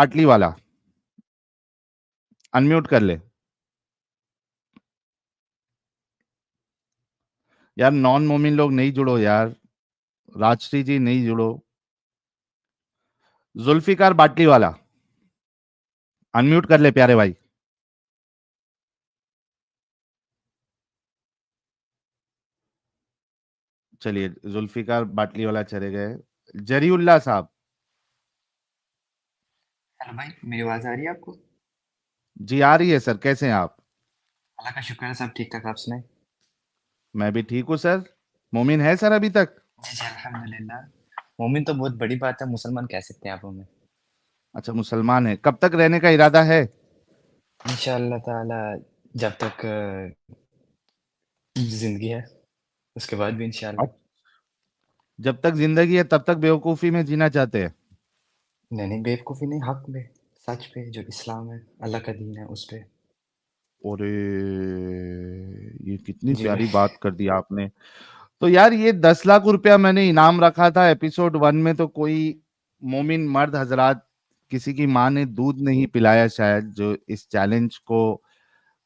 पाटली वाला अनम्यूट कर ले यार। नॉन मोमिन लोग नहीं जुड़ो यार। राजश्री जी नहीं जुड़ो। जुल्फिकार बाटली वाला अनम्यूट कर ले प्यारे भाई। चलिए जुल्फिकार बाटली वाला चले गए। जरीउल्ला साहब। हेलो भाई, मेरी आवाज़ आ रही है आपको? जी आ रही है सर, कैसे हैं आप? अल्लाह का शुक्र है, सब ठीक-ठाक। आप सुनाएँ? मैं भी ठीक हूँ सर। मोमिन है सर अभी तक? जी, जी, अल्हम्दुलिल्लाह। मोमिन तो बहुत बड़ी बात है, मुसलमान कह सकते हैं आप हमें। अच्छा मुसलमान है, कब तक रहने का इरादा है? इंशाअल्लाह ताला जब तक ज़िंदगी है, उसके बाद भी इंशाअल्लाह। अब जब तक जिंदगी है तब तक बेवकूफी में जीना चाहते हैं? नहीं, नहीं, बेवकूफ़ी नहीं, हक़ पे, सच पे, जो इस्लाम है, अल्लाह का दीन है, उस पे। अरे ये कितनी जी भाई। प्यारी बात कर दी आपने। तो यार ये 10 लाख रुपया मैंने इनाम रखा था एपिसोड 1 में, तो कोई मोमिन मर्द हजरात, किसी की माँ ने दूध नहीं पिलाया शायद, जो इस चैलेंज को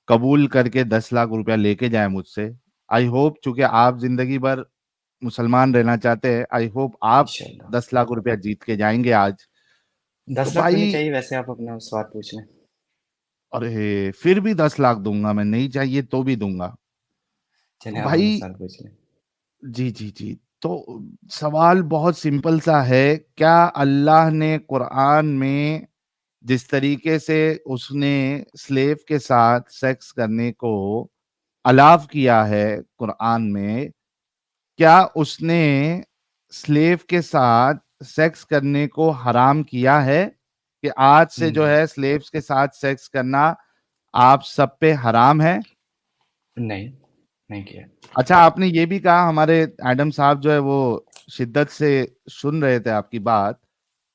कबूल करके 10 लाख रुपया लेके जाए मुझसे। आई होप, चूंकि आप जिंदगी भर मुसलमान रहना चाहते हैं, आई होप आप इंशाअल्लाह। 10 लाख रुपया जीत के जाएंगे आज। तो 10 लाख तो नहीं भाई, चाहिए वैसे, आप अपना सवाल पूछ लें। अरे फिर भी 10 लाख दूंगा मैं, नहीं चाहिए तो भी दूंगा। तो चलिए, आप अपना भाई, सवाल पूछ लें। जी जी जी, तो सवाल बहुत सिंपल सा है। क्या अल्लाह ने कुरान में जिस तरीके से उसने स्लेव के साथ सेक्स करने को अलाव किया है कुरान में, क्या उसने स्लेव के साथ सेक्स करने को हराम किया है? कि आज से जो नहीं, है स्लेव्स के साथ सेक्स करना आप सब पे हराम है? नहीं, नहीं किया। अच्छा, आपने ये भी कहा, हमारे एडम साहब जो है वो शिद्दत से सुन रहे थे आपकी बात,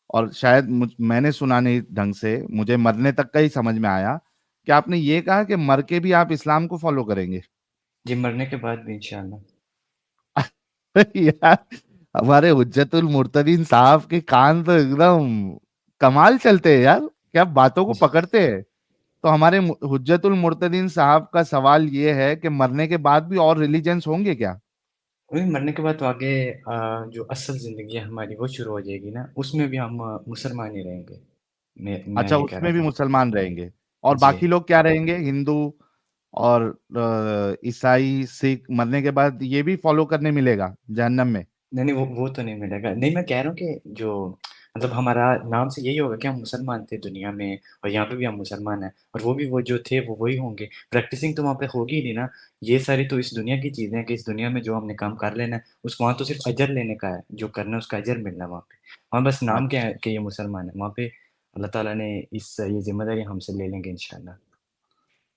और शायद मैंने सुना नहीं ढंग से, मुझे मरने तक का ही समझ में आया कि आपने ये कहा कि मर के भी आप इस्लाम को फॉलो करेंगे। जी, मरने के बाद भी इंशाअल्लाह। यार, हमारे हुज्जतुल मुर्तदीन साहब के कान तो एकदम कमाल चलते हैं यार, क्या बातों को जी। पकड़ते हैं। तो हमारे हुज्जतुल मुर्तदीन साहब का सवाल ये है कि मरने के बाद भी और रिलीजन्स होंगे क्या? वही मरने के बाद तो आगे जो असल ज़िंदगी है हमारी वो शुरू हो जाएगी ना, उसमें भी हम मुसलमान ही रहेंगे। मैं अच्छा, ये कह रहा उसमें भी था। मुसलमान रहेंगे? और जी। बाकी लोग क्या रहेंगे? हिंदू और ईसाई सिख मरने के बाद ये भी फॉलो करने मिलेगा जहन्नम में? नहीं, नहीं, वो तो नहीं मिलेगा। नहीं, मैं कह रहा हूँ कि जो मतलब हमारा नाम से यही होगा कि हम मुसलमान थे दुनिया में, और यहाँ पे भी हम मुसलमान हैं, और वो भी वो जो थे वो वही होंगे। प्रैक्टिसिंग तो वहाँ पे होगी ही नहीं ना। ये सारी तो इस दुनिया की चीज़ें हैं कि इस दुनिया में जो हमने काम कर लेना है, उसको वहाँ तो सिर्फ़ अजर लेने का है, जो करना है उसका अजर मिलना है वहाँ पे। वहाँ बस नाम क्या है अच्छा कि ये मुसलमान है, वहाँ पे अल्लाह ताला ने ये ज़िम्मेदारी हमसे ले लेंगे इंशाअल्लाह।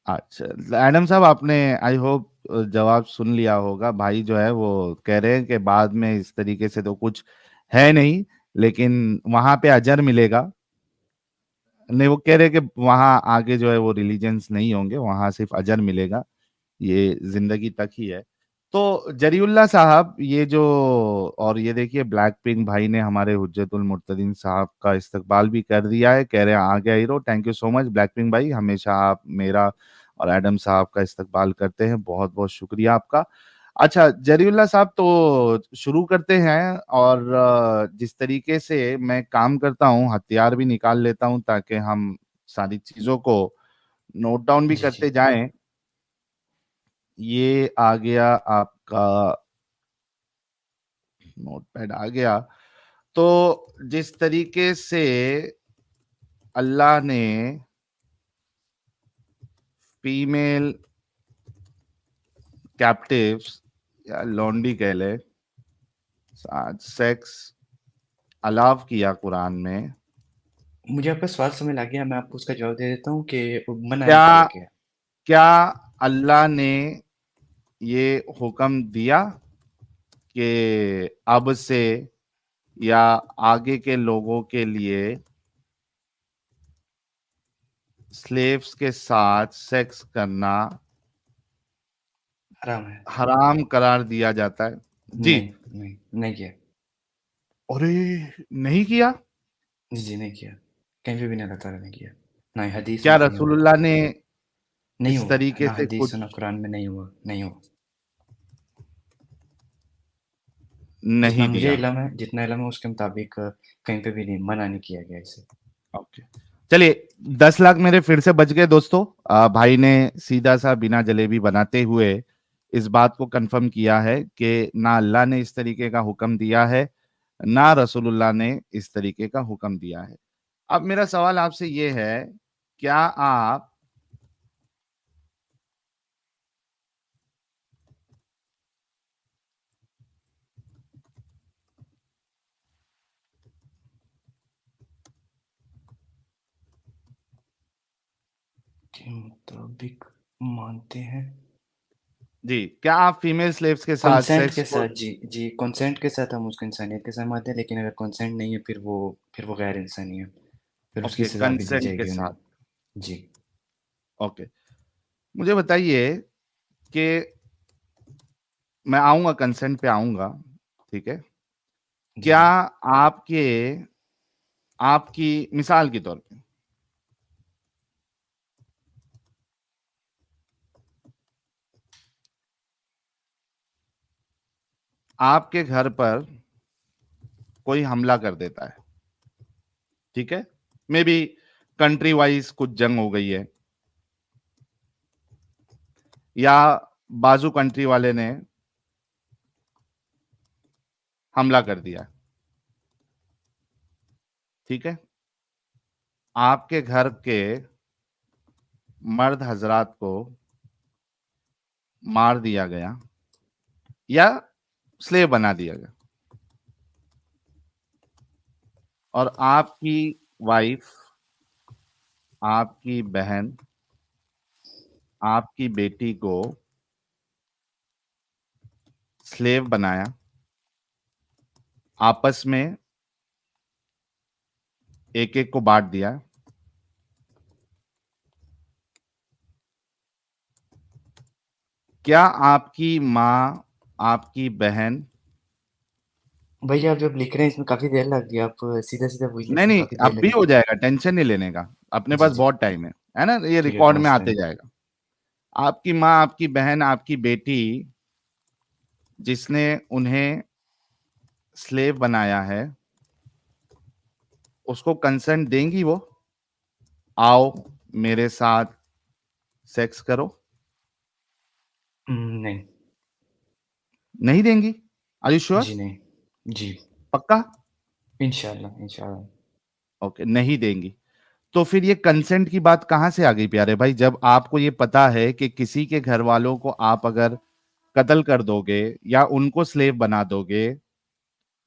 अच्छा, एडम साहब आपने आई होप जवाब सुन लिया होगा। भाई जो है वो कह रहे हैं कि बाद में इस तरीके से तो कुछ है नहीं, लेकिन वहां पे अजर मिलेगा। नहीं, वो कह रहे हैं कि वहां आगे जो है वो रिलीजन्स नहीं होंगे, वहां सिर्फ अजर मिलेगा, ये जिंदगी तक ही है। तो जरीउल्ला साहब, ये जो, और ये देखिए ब्लैक पिंक भाई ने हमारे हुज्जतुल मुर्तदीन साहब का इस्तकबाल भी कर दिया है, कह रहे हैं आ गया hero. Thank you so much black pink भाई, हमेशा आप मेरा और एडम साहब का इस्तकबाल करते हैं, बहुत बहुत शुक्रिया आपका। अच्छा जरीउल्ला साहब, तो शुरू करते हैं। और जिस तरीके से मैं काम करता हूँ, हथियार भी निकाल लेता हूँ ताकि हम सारी चीजों को नोट डाउन भी जी, करते जी। जाएं। ये आ गया आपका, नोटपैड आ गया। तो जिस तरीके से अल्लाह ने फीमेल कैप्टिव्स या लॉन्डी कह ले साथ सेक्स अलाव किया कुरान में, मुझे आपका सवाल समझ आ गया, मैं आपको उसका जवाब दे देता हूँ कि मना क्या नहीं किया गया। क्या अल्लाह ने ये हुक्म दिया कि अब से या आगे के लोगों के लिए स्लेव्स के साथ सेक्स करना हराम है। हराम करार दिया जाता है? जी। नहीं, नहीं, नहीं किया। अरे नहीं किया? जी, जी, नहीं किया। कहीं पे भी नहीं अल्लाह ताला ने किया। ना ही हदीस क्या में कहीं हुआ। रसूलुल्लाह ने नहीं इस हुआ, तरीके ना से हदीस कुछ और ना कुरान में नहीं हुआ, नहीं हुआ। जितना नहीं मुझे दिया? इल्म है, जितना इल्म है उसके मुताबिक कहीं पे भी नहीं, मना नहीं किया गया इसे। ओके। चलिए 10 लाख मेरे फिर से बच गए दोस्तों। भाई ने सीधा-सा बिना जलेबी बनाते हुए इस बात को कन्फर्म किया है कि ना अल्लाह ने इस तरीके का हुक्म दिया है, ना रसूलुल्लाह ने इस तरीके का हुक्म दिया है। अब मेरा सवाल आपसे ये है, क्या आप के मुताबिक मानते हैं। जी, क्या आप फीमेल स्लेव्स के साथ कंसेंट सेक्स के को साथ जी, जी, कंसेंट के साथ हम उसको इंसानियत के साथ मानते हैं, लेकिन अगर कंसेंट नहीं है फिर वो गैर इंसानी है। फिर उसकी ओके, सज़ा भी दी कंसेंट के जाएगी उन्हें। साथ। जी, ओके। मुझे बताइए कि मैं आऊँगा कंसेंट पे आऊँगा, ठीक है? जी, क्या जी। आपके आपकी मिसाल के तौर पे आपके घर पर कोई हमला कर देता है, ठीक है? मेबी कंट्री वाइज़ कुछ जंग हो गई है या बाजू कंट्री वाले ने हमला कर दिया, ठीक है? आपके घर के मर्द हज़रात को मार दिया गया या स्लेव बना दिया गया और आपकी वाइफ़, आपकी बहन, आपकी बेटी को स्लेव बनाया, आपस में एक-एक को बाँट दिया। क्या आपकी माँ, आपकी बहन भैया आप जब लिख रहे हैं इसमें काफ़ी देर लग गई, आप सीधा-सीधा पूछिए, नहीं, इसमें नहीं, काफ़ी देर अब भी हो लगेगी। जाएगा, टेंशन नहीं लेने का। अपने जी, पास जी। बहुत टाइम है ना? ये ठीक है, रिकॉर्ड में बहुत आते टाइम। जाएगा। आपकी माँ, आपकी बहन, आपकी बेटी जिसने उन्हें स्लेव बनाया है, उसको कंसेंट देंगी वो? आओ, मेरे साथ सेक्स करो। नहीं। नहीं देंगी? Are you sure? जी, नहीं। जी, पक्का? इंशाअल्लाह, इंशाअल्लाह। ओके, नहीं देंगी। तो फिर ये कंसेंट की बात कहाँ से आ गई प्यारे भाई? जब आपको ये पता है कि किसी के घरवालों को आप अगर कत्ल कर दोगे या उनको स्लेव बना दोगे,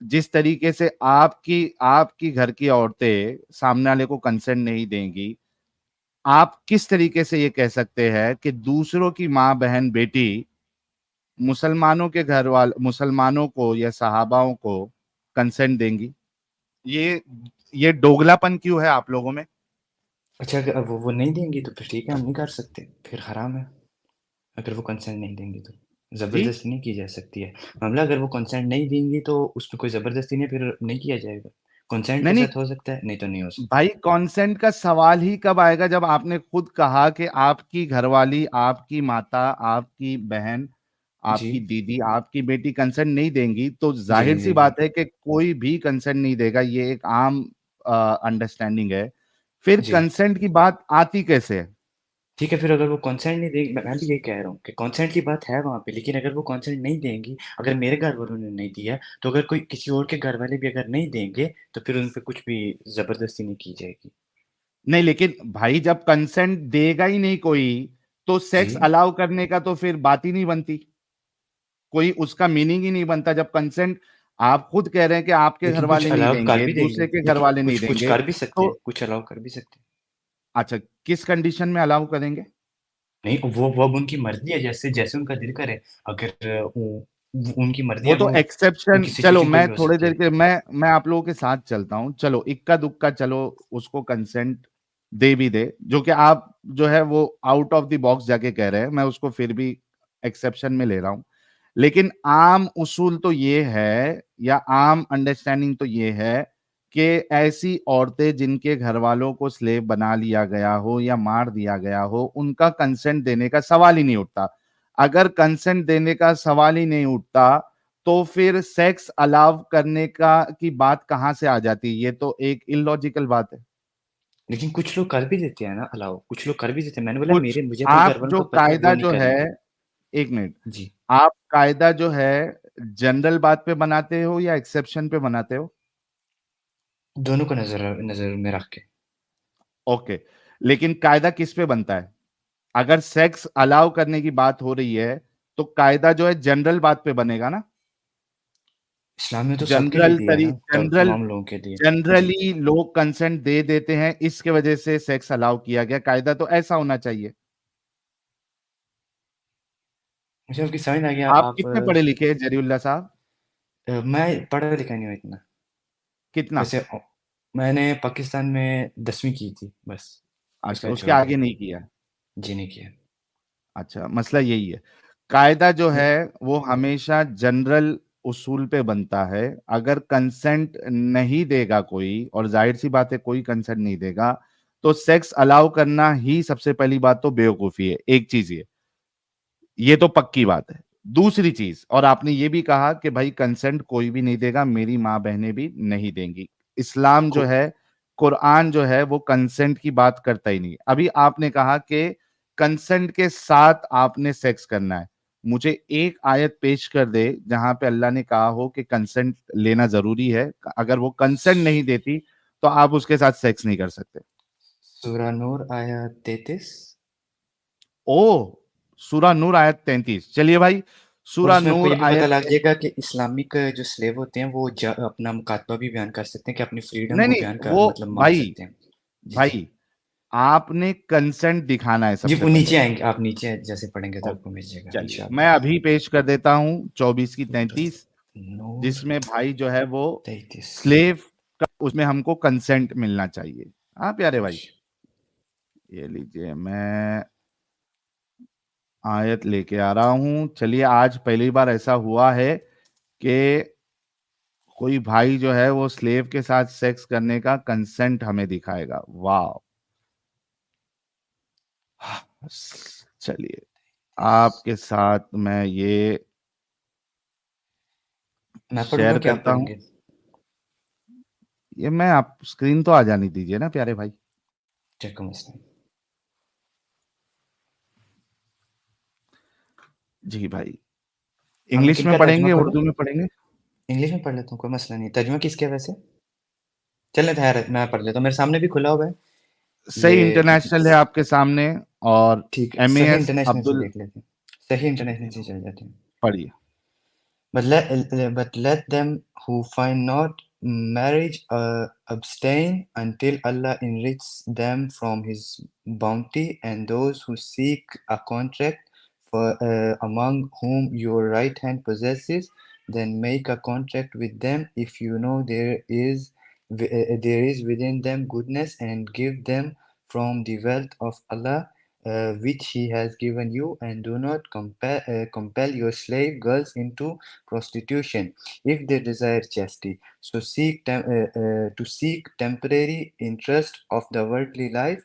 जिस तरीके से आपकी आपकी घर की औरतें सामने वाले को कंसेंट नहीं देंगी, आप किस तरीके से ये कह सकते हैं कि दूसरों की माँ, बहन, बेटी मुसलमानों को या सहाबाओं को कंसेंट देंगी? ये ये दोगलापन क्यों है आप लोगों में? अच्छा अगर वो नहीं देंगी तो फिर ठीक है, हम नहीं कर सकते, फिर हराम है। अगर वो कंसेंट नहीं देंगी तो। जी? ज़बरदस्ती नहीं की जा सकती है। मामला अगर वो कंसेंट नहीं देंगी तो उसमें कोई ज़बरदस्ती नहीं, फिर नहीं किया जाएगा। कंसेंट नहीं, के नहीं, साथ हो सकता है, नहीं तो नहीं हो सकता। भाई कंसेंट का सवाल ही कब आएगा जब आपने खुद कहा कि आपकी घरवाली, आपकी माता, आपकी बहन, जी। आपकी दीदी, आपकी बेटी कंसेंट नहीं देंगी, तो जी, ज़ाहिर-सी जी, जी। बात है कि कोई भी कंसेंट नहीं देगा, ये एक आम अंडरस्टैंडिंग है। फिर जी। कंसेंट की बात आती कैसे है? ठीक है, फिर अगर वो कंसेंट नहीं देंगी, मैं भी यही कह रहा हूँ कि कंसेंट की बात है वहाँ पे, लेकिन अगर वो कंसेंट नहीं देंगी, अगर मेरे घर वालों ने नहीं दिया, तो अगर कोई किसी और के घर वाले भी अगर नहीं देंगे, तो फिर उन पे कुछ भी ज़बरदस्ती नहीं की जाएगी। नहीं, लेकिन भाई जब कंसेंट देगा ही नहीं कोई, तो जी। सेक्स अलाउ करने का तो फिर बात ही नहीं बनती। कोई उसका मीनिंग ही नहीं बनता जब कंसेंट आप खुद कह रहे हैं कि आपके लेकिन कुछ घरवाले नहीं अलाउ कर देंगे, भी देंगे, दूसरे के लेकिन घरवाले नहीं कुछ कुछ देंगे, कर भी सकते हैं, तो कुछ अलाउ कर भी सकते हैं। अच्छा, किस कंडीशन में अलाउ करेंगे? नहीं, वो अब उनकी मर्ज़ी है, जैसे जैसे उनका दिल करे। अगर वो उनकी मर्ज़ी वो है, तो वो एक्सेप्शन, किसी चलो सिचुएशन कोई मैं भी हो थोड़ी सकती देर है। के मैं आप लोगों के साथ चलता हूँ। चलो इक्का-दुक्का चलो उसको कंसेंट दे भी दे, जो कि आप जो है वो आउट ऑफ द बॉक्स जाके कह रहे हैं, मैं उसको फिर भी एक्सेप्शन में ले रहा हूँ। लेकिन आम उसूल तो ये है या आम अंडरस्टैंडिंग तो ये है कि ऐसी औरतें जिनके घर वालों को स्लेव बना लिया गया हो या मार दिया गया हो, उनका कंसेंट देने का सवाल ही नहीं उठता। अगर कंसेंट देने का सवाल ही नहीं उठता, तो फिर सेक्स अलाउ करने का की बात कहाँ से आ जाती? ये तो एक इलॉजिकल बात है। लेकिन कुछ लोग कर भी देते हैं ना अलाउ, कुछ लोग कर भी देते हैं। मैंने बोला कुछ मेरे मुझे अपने आप घर वालों जो को पता है वो कायदा नहीं जो है, करेंगे। 1 मिनट, जी। आप कायदा जो है जनरल बात पे बनाते हो या एक्सेप्शन पे बनाते हो? दोनों को नज़र नज़र में रख के। ओके, लेकिन कायदा किस पे बनता है? अगर सेक्स अलाउ करने की बात हो रही है, तो कायदा जो है जनरल बात पे बनेगा ना? इस्लाम में तो सबके लिए जनरल दिया है तरी ना, जनरल तमाम लोगों के लिए। जी। जनरली लोग कंसेंट दे देते हैं, इसके वजह से सेक्स अलाउ किया गया। कायदा तो ऐसा होना चाहिए। मुझे आपकी समझ में आ गया। आप आप कितने पढ़े लिखे हैं जरीउल्लाह साहब? मैं पढ़ा लिखा नहीं हूँ इतना। कितना? वैसे मैंने पाकिस्तान में 10वीं की थी बस, उसके अच्छा, बाद उसके छोड़ आगे दिया। नहीं किया। जी नहीं किया। अच्छा, मसला यही है। कायदा जो नहीं, है वो हमेशा जनरल उसूल पे बनता है। अगर कंसेंट नहीं देगा कोई, और जाहिर सी बात है कोई कंसेंट नहीं देगा, तो सेक्स अलाउ करना ही सबसे पहली बात तो बेवकूफी है। एक चीज ये तो पक्की बात है। दूसरी चीज, और आपने ये भी कहा कि भाई कंसेंट कोई भी नहीं देगा, मेरी माँ बहनें भी नहीं देंगी। इस्लाम जो को है, कुरान जो है, वो कंसेंट की बात करता ही नहीं। अभी आपने कहा कि कंसेंट के साथ आपने सेक्स करना है। मुझे एक आयत पेश कर दे जहां पे अल्लाह ने कहा हो कि कंसेंट लेना जरूरी है। अगर वो कंसेंट नहीं देती, तो आप उसके साथ सेक्स नहीं कर सकते। सूरा नूर आयत 33। ओ, सूरा नूर आयत 33। चलिए भाई, और सूरा उसमें आपको ये नूर भी पता आयत, लग जाएगा कि इस्लामिक जो स्लेव होते हैं वो अपना मुकातबा भी बयान कर सकते हैं, कि अपनी फ्रीडम नहीं वो नहीं, बयान कर वो मतलब मांग भाई, सकते हैं। जी जी। भाई आपने कंसेंट दिखाना है जी सबसे वो पहले। नीचे आएंगे, आप नीचे जैसे पढ़ेंगे तो आपको ओके, मिल जाएगा चलिए मैं इंशाल्लाह। अभी पेश कर देता हूँ 24 की सूरह 33, नूर जिसमें भाई जो है वो 33। स्लेव का, उसमें हमको कंसेंट मिलना चाहिए। हाँ प्यारे भाई, जी। ये लीजिए, मैं आयत लेके आ रहा हूँ। चलिए, आज पहली बार ऐसा हुआ है कि कोई भाई जो है वो स्लेव के साथ सेक्स करने का कंसेंट हमें दिखाएगा। वाह, चलिए आपके साथ मैं ये मैं पढ़ूंगा शेयर कि आप करता हूँ। पढ़ेंगे? ये मैं, आप स्क्रीन तो आ जानी दीजिए ना प्यारे भाई। चेक मसला। जी भाई, अब मैं इंग्लिश में किनका तर्जुमा पढ़ेंगे, पढ़ूं? उर्दू में पढ़ेंगे? इंग्लिश में पढ़ लेता हूँ, कोई मसला नहीं। तर्जुमा किसके है वैसे? चलें ठहर, मैं पढ़ लेता हूँ, मेरे सामने भी खुला हुआ है सही ये। इंटरनेशनल है आपके सामने, और ठीक है, सही MAS इंटरनेशनल से अब्दुल। देख लेते हैं। सही इंटरनेशनल चलिए से चल जाते हैं। पढ़िए। But let them who find not marriage abstain until Allah enriches them from His bounty, and those who seek a contract for among whom your right hand possesses, then make a contract with them if you know there is within them goodness, and give them from the wealth of Allah which He has given you, and do not compel your slave girls into prostitution if they desire chastity. So to seek temporary interest of the worldly life,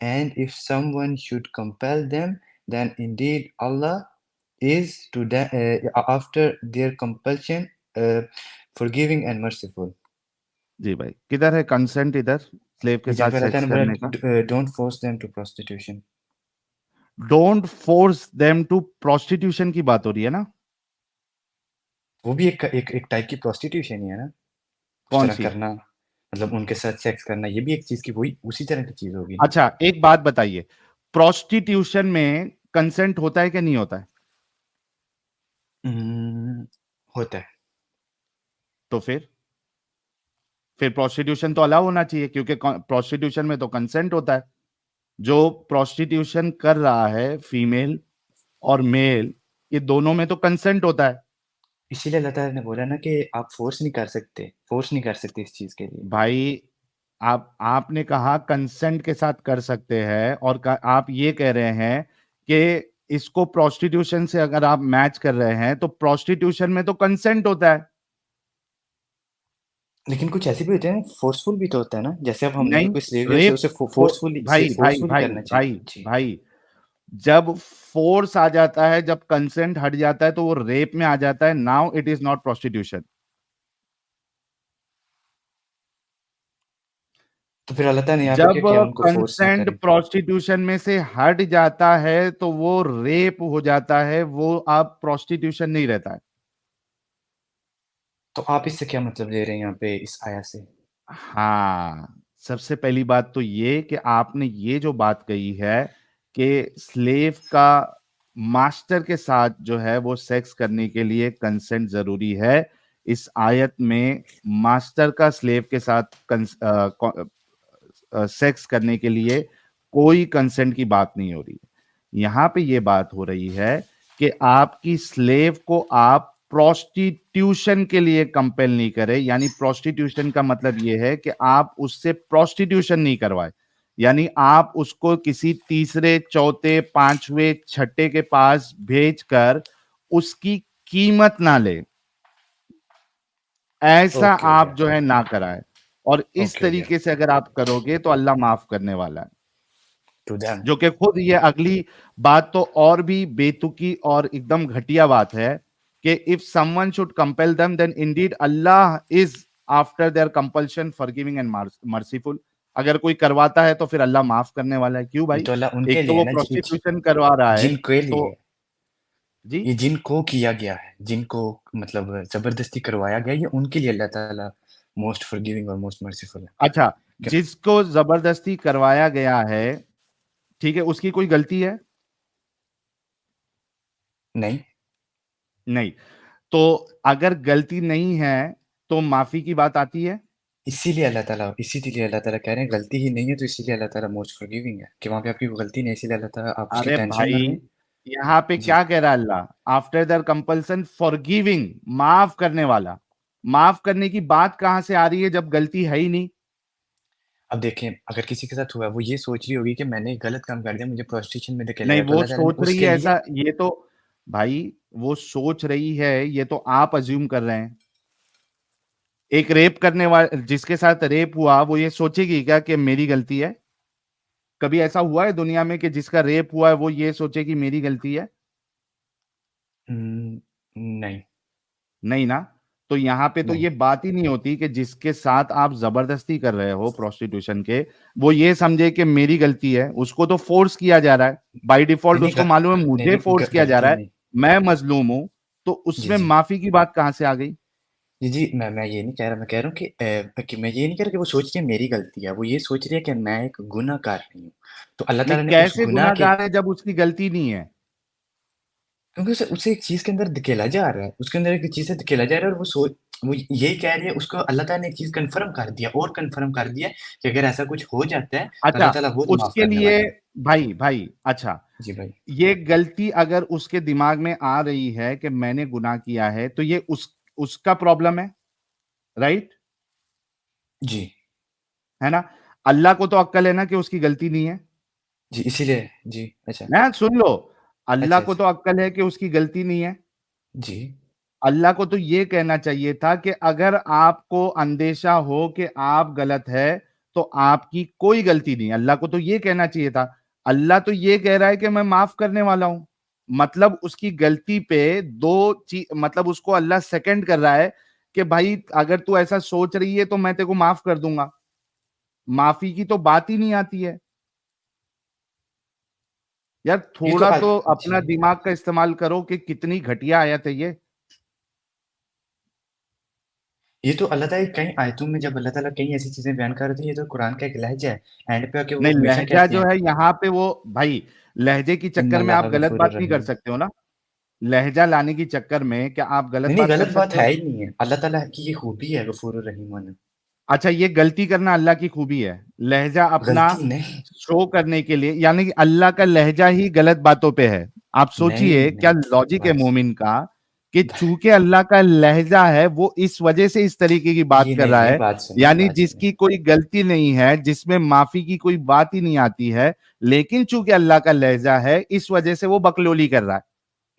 and if someone should compel them, then indeed Allah is to them after their compulsion forgiving and merciful. जी भाई, किधर है consent? इधर slave के इधर साथ पे रहता sex है करने का। ना, don't force them to prostitution. Don't force them to prostitution की बात हो रही है ना? वो भी एक टाइप की प्रोस्टिट्यूशन ही है ना, उस कौन तरह सी? करना, मतलब उनके साथ सेक्स करना, ये भी एक चीज की वही उसी तरह की चीज होगी ना। अच्छा, एक बात बताइए, प्रोस्टिट्यूशन में कंसेंट होता है कि नहीं होता है? हम्म, होता है। तो फिर प्रोस्टिट्यूशन तो अलाउ होना चाहिए, क्योंकि प्रोस्टिट्यूशन में तो कंसेंट होता है। जो प्रोस्टिट्यूशन कर रहा है, फीमेल और मेल, ये दोनों में तो कंसेंट होता है। इसीलिए अल्लाह ताला ने बोला ना कि आप फोर्स नहीं कर सकते इस चीज के लिए। भाई, आपने कहा कंसेंट के साथ कर सकते हैं, और आप ये कह रहे हैं कि इसको प्रोस्टिट्यूशन से अगर आप मैच कर रहे हैं, तो प्रोस्टिट्यूशन में तो कंसेंट होता है। लेकिन कुछ ऐसे भी होते हैं, फोर्सफुल भी तो होता है ना, जैसे अब हमने अगर नहीं, कोई स्लेव लिया, उसे रेप उसे फो फोर्सफुली भाई, भाई, फोर्सफुली भाई, करना चाहिए। भाई, जी। भाई, जब फ़ोर्स आ जाता है, जब कंसेंट हट जाता है, तो वो रेप में आ जाता है। Now it is not prostitution. तो फिर अल्लाह ताला ने यहाँ पे क्या जब किया, उनको फोर्स ना कंसेंट करें। प्रोस्टिट्यूशन में से हट जाता है, तो वो रेप हो जाता है, वो अब प्रोस्टिट्यूशन नहीं रहता है। तो आप इससे क्या मतलब ले रहे हैं यहाँ पे इस आया से? हाँ, सबसे पहली बात तो ये कि आपने ये जो बात कही है कि स्लेव का मास्टर के साथ जो है वो सेक्स करने के लिए कंसेंट ज़रूरी है। इस आयत में मास्टर का स्लेव के साथ सेक्स करने के लिए कोई कंसेंट की बात नहीं हो रही है। यहाँ पे ये बात हो रही है कि आपकी स्लेव को आप प्रोस्टिट्यूशन के लिए कंपेल नहीं करें। यानी प्रोस्टिट्यूशन का मतलब ये है कि आप उससे प्रोस्टिट्यूशन नहीं करवाए। यानी आप उसको किसी तीसरे, चौथे, पांचवें, छठे के पास भेजकर उसकी कीमत ना ले। ऐसा ओके हो आप गया। जो है ना कराएं। और इस ओके हो गया। तरीके से अगर आप करोगे तो अल्लाह माफ करने वाला है। To them. जो कि खुद ये अगली बात तो और भी बेतुकी और एकदम घटिया बात है कि if someone should compel them then indeed Allah is after their compulsion forgiving and merciful. अगर कोई करवाता है तो फिर अल्लाह माफ करने वाला है। क्यों ये भाई? तो अल्लाह उनके एक तो लिए है वो ना, प्रोस्टिट्यूशन करवा रहा है, जिनके लिए तो है। जी। ये जिनको किया गया है, जिनको मतलब जबरदस्ती करवाया गया, ये उनके लिए अल्लाह ताला मोस्ट फॉरगिविंग और मोस्ट मर्सीफुल है। अच्छा, क्यों? जिसको जबरदस्ती करवाया गया है, ठीक है, उसकी कोई गलती है? नहीं। नहीं। तो अगर गलती नहीं है तो माफी की बात आती है? इसीलिए अल्लाह ताला कह रहे हैं गलती ही नहीं है, तो इसीलिए अल्लाह ताला मोस्ट फॉरगिविंग है कि वहाँ पे आपकी कोई गलती नहीं है, इसीलिए अल्लाह ताला आप उसकी अरे टेंशन ना भाई, लें। यहाँ पे जी। क्या कह रहा है अल्लाह? आफ्टर दर कंपल्सन फॉरगिविंग, माफ करने वाला। माफ करने की बात कहां से आ रही है जब गलती है ही नहीं? अब देखें, अगर किसी के साथ हुआ है, वो ये सोच रही होगी कि मैंने गलत काम कर दिया, मुझे प्रोस्टिट्यूशन में धकेला नहीं, गया, तो वो अल्लाह ताला ने सोच रही उसके है लिए। ऐसा, ये तो भाई, वो सोच रही है, ये तो आप अज्यूम कर रहे हैं। एक रेप करने वाले जिसके साथ रेप हुआ, वो ये सोचेगी क्या कि मेरी गलती है? कभी ऐसा हुआ है दुनिया में कि जिसका रेप हुआ है वो ये सोचे कि मेरी गलती है? नहीं। नहीं ना। तो यहाँ पे तो नहीं। ये बात ही नहीं होती कि जिसके साथ आप जबरदस्ती कर रहे हो प्रोस्टिट्यूशन के, वो ये समझे कि मेरी गलती है। उसको तो फोर्स किया जा रहा है। बाय नहीं डिफॉल्ट नहीं उसको मालूम है नहीं मुझे नहीं, फोर्स किया जा गलती रहा है, नहीं। मैं मजलूम हूं। तो जी उसमें जी। माफी की बात कहां से आ गई? जी जी, मैं ये नहीं कह रहा, मैं कह रहा हूँ कि मैं ये नहीं कह रहा कि वो सोच रही है मेरी गलती है, वो ये सोच रही है कि मैं एक गुनाहगार नहीं हूँ। तो अल्लाह नहीं, ताला ने उस कैसे गुनाह के, गुनाहगार है जब उसकी गलती नहीं है? क्योंकि उसे उसे एक चीज के अंदर धकेला जा रहा है, उसके अंदर एक चीज से धकेला जा रहा है, और वो यही कह रही है, उसको अल्लाह ताला ने एक चीज कंफर्म कर दिया, और कंफर्म कर दिया कि अगर ऐसा कुछ हो जाता है तो अच्छा, अल्लाह ताला वो माफ उसके करने लिए, वाला है। भाई भाई, अच्छा, जी भाई। ये गलती अगर उसके दिमाग में आ रही है कि मैंने गुनाह किया है, तो ये उसका प्रॉब्लम है, राइट? जी है ना? अल्लाह को तो अक्ल है ना कि उसकी गलती नहीं है। जी, इसीलिए जी। अच्छा। ना, सुन लो, अल्लाह अच्छा को अच्छा। तो अक्ल है कि उसकी गलती नहीं है। जी। अल्लाह को तो ये कहना चाहिए था कि अगर आपको अंदेशा हो कि आप गलत है, तो आपकी कोई गलती नहीं। अल्लाह को तो ये कहना चाहिए था। अल्लाह तो ये कह रहा है कि मैं माफ करने वाला हूं। मतलब उसकी गलती पे दो चीज, मतलब उसको अल्लाह सेकंड कर रहा है कि भाई अगर तू ऐसा सोच रही है तो मैं तेरे को माफ कर दूंगा। माफी की तो बात ही नहीं आती है। यार, ये तो थोड़ा तो जी। अपना दिमाग का इस्तेमाल करो कि कितनी घटिया आयत है ये। ये तो अल्लाह ताला कई आयतों में, जब अल्लाह ताला कई ऐसी चीजें बयान कर रहे थे, ये तो कुरान का एक लहजा है, एंड पे आके वो नहीं, हमेशा लहजा कहते जो हैं है यहाँ पे वो, भाई, लहजे की चक्कर में इन्नल्लाह आप गलत गफूरुर बात नहीं कर रहीम। सकते हो ना। लहजा लाने की चक्कर में क्या आप गलत नहीं नहीं, बात कर गलत बात सकते है हो? ही नहीं है, अल्लाह ताला की ये खूबी है, गफूरुर रहीम होना। अच्छा, ये गलती करना अल्लाह की खूबी है, लहजा अपना गलती नहीं। शो करने के लिए। यानी कि अल्लाह का लहजा ही गलत बातों पे है। आप नहीं सोचिए क्या नहीं। लॉजिक है बस। मोमिन का कि चूंकि अल्लाह का लहजा है, वो इस वजह से इस तरीके की बात ये कर नहीं रहा नहीं, है। बात सुनिए, यानी बात सुनिए। जिसकी कोई गलती नहीं है, जिसमें माफी की कोई बात ही नहीं आती है, लेकिन चूंकि अल्लाह का लहजा है, इस वजह से वो बकलोली कर रहा है।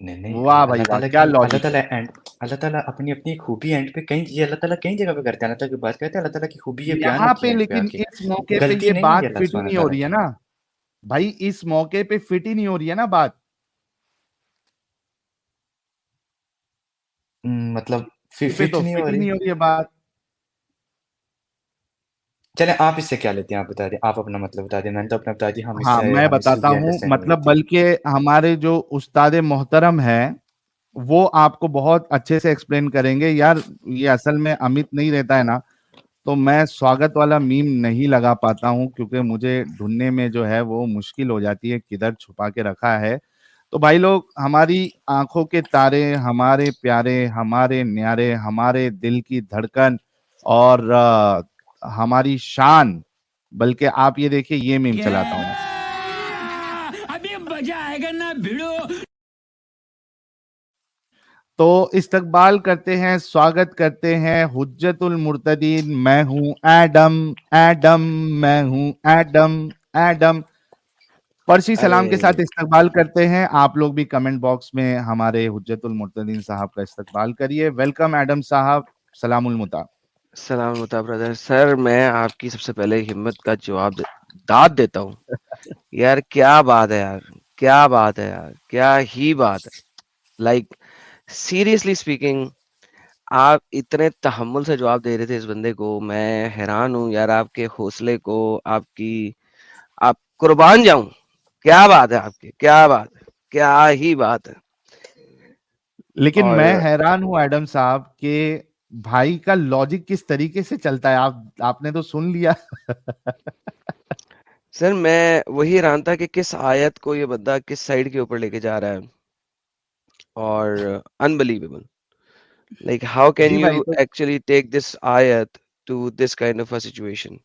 नहीं नहीं, वाह भाई अल्लाह वाह, ताला क्या की लॉजिक है। अल्लाह ताला अपनी अपनी खूबी एंड पे कहीं, ये अल्लाह ताला कई जगह पे करते हैं, अल्लाह ताला की बात करते हैं, अल्लाह ताला की खूबी ये बयान यहाँ होती पे है एंड पे लेकिन आके। इस मौके पे गलती ये नहीं है बात ये अल्लाह फिट ही सुब्हान नहीं हो ताला रही है की। ना भाई, इस मौके पे फिट ही नहीं हो रही है ना बात। मतलब ये पे फिट तो नहीं फिट हो ही रही। नहीं हो रही है बात। चले आप इससे क्या लेते हैं, आप बता दें, आप अपना मतलब बता दें, मैंने तो अपना बता दिया, हाँ, मैं हम इससे बताता ये हूँ, अंडरस्टैंडिंग हुई मतलब थी। बल्कि हमारे जो उस्ताद मोहतरम है वो आपको बहुत अच्छे से एक्सप्लेन करेंगे यार। ये असल में अमित नहीं रहता है ना, तो मैं स्वागत वाला मीम नहीं लगा पाता हूँ, क्योंकि मुझे ढूंढने में जो है वो मुश्किल हो जाती है किधर छुपा के रखा है। तो भाई लोग, हमारी आंखों के तारे, हमारे प्यारे, हमारे न्यारे, हमारे दिल की धड़कन और हमारी शान, बल्कि आप ये देखिए, ये मीम चलाता हूं मैं। अभी मजा आएगा ना भिड़ो। तो इस्तकबाल करते हैं, स्वागत करते हैं हुज्जतुल मुर्तदीन, मैं हूं एडम, एडम, मैं हूं एडम, एडम। फर्शी अरे सलाम के साथ इस्तकबाल करते हैं। आप लोग भी कमेंट बॉक्स में हमारे हुज्जतुल मुर्तदीन साहब का इस्तकबाल करिए। वेलकम एडम साहब, सलामुल मुता। सलाम होता ब्रदर। सर मैं आपकी सबसे पहले हिम्मत का दाद देता हूँ। यार क्या बात है यार, क्या बात है यार, क्या ही बात है। लाइक सीरियसली स्पीकिंग, आप इतने तहम्मुल से जवाब दे रहे थे इस बंदे को। मैं हैरान हूँ यार आपके हौसले को, आपकी, आप कुर्बान जाऊं। क्या बात है आपकी, क्या बात है, क्या ही बात है। लेकिन मैं और हैरान हूं एडम साहब कि भाई का लॉजिक किस तरीके से चलता है। आपने तो सुन लिया। सर मैं वही हैरान था कि किस आयत को ये बंदा किस साइड के ऊपर लेके जा रहा है। और अनबिलीवेबल, like how can जी भाई, you तो actually take this ayat to this kind of a situation?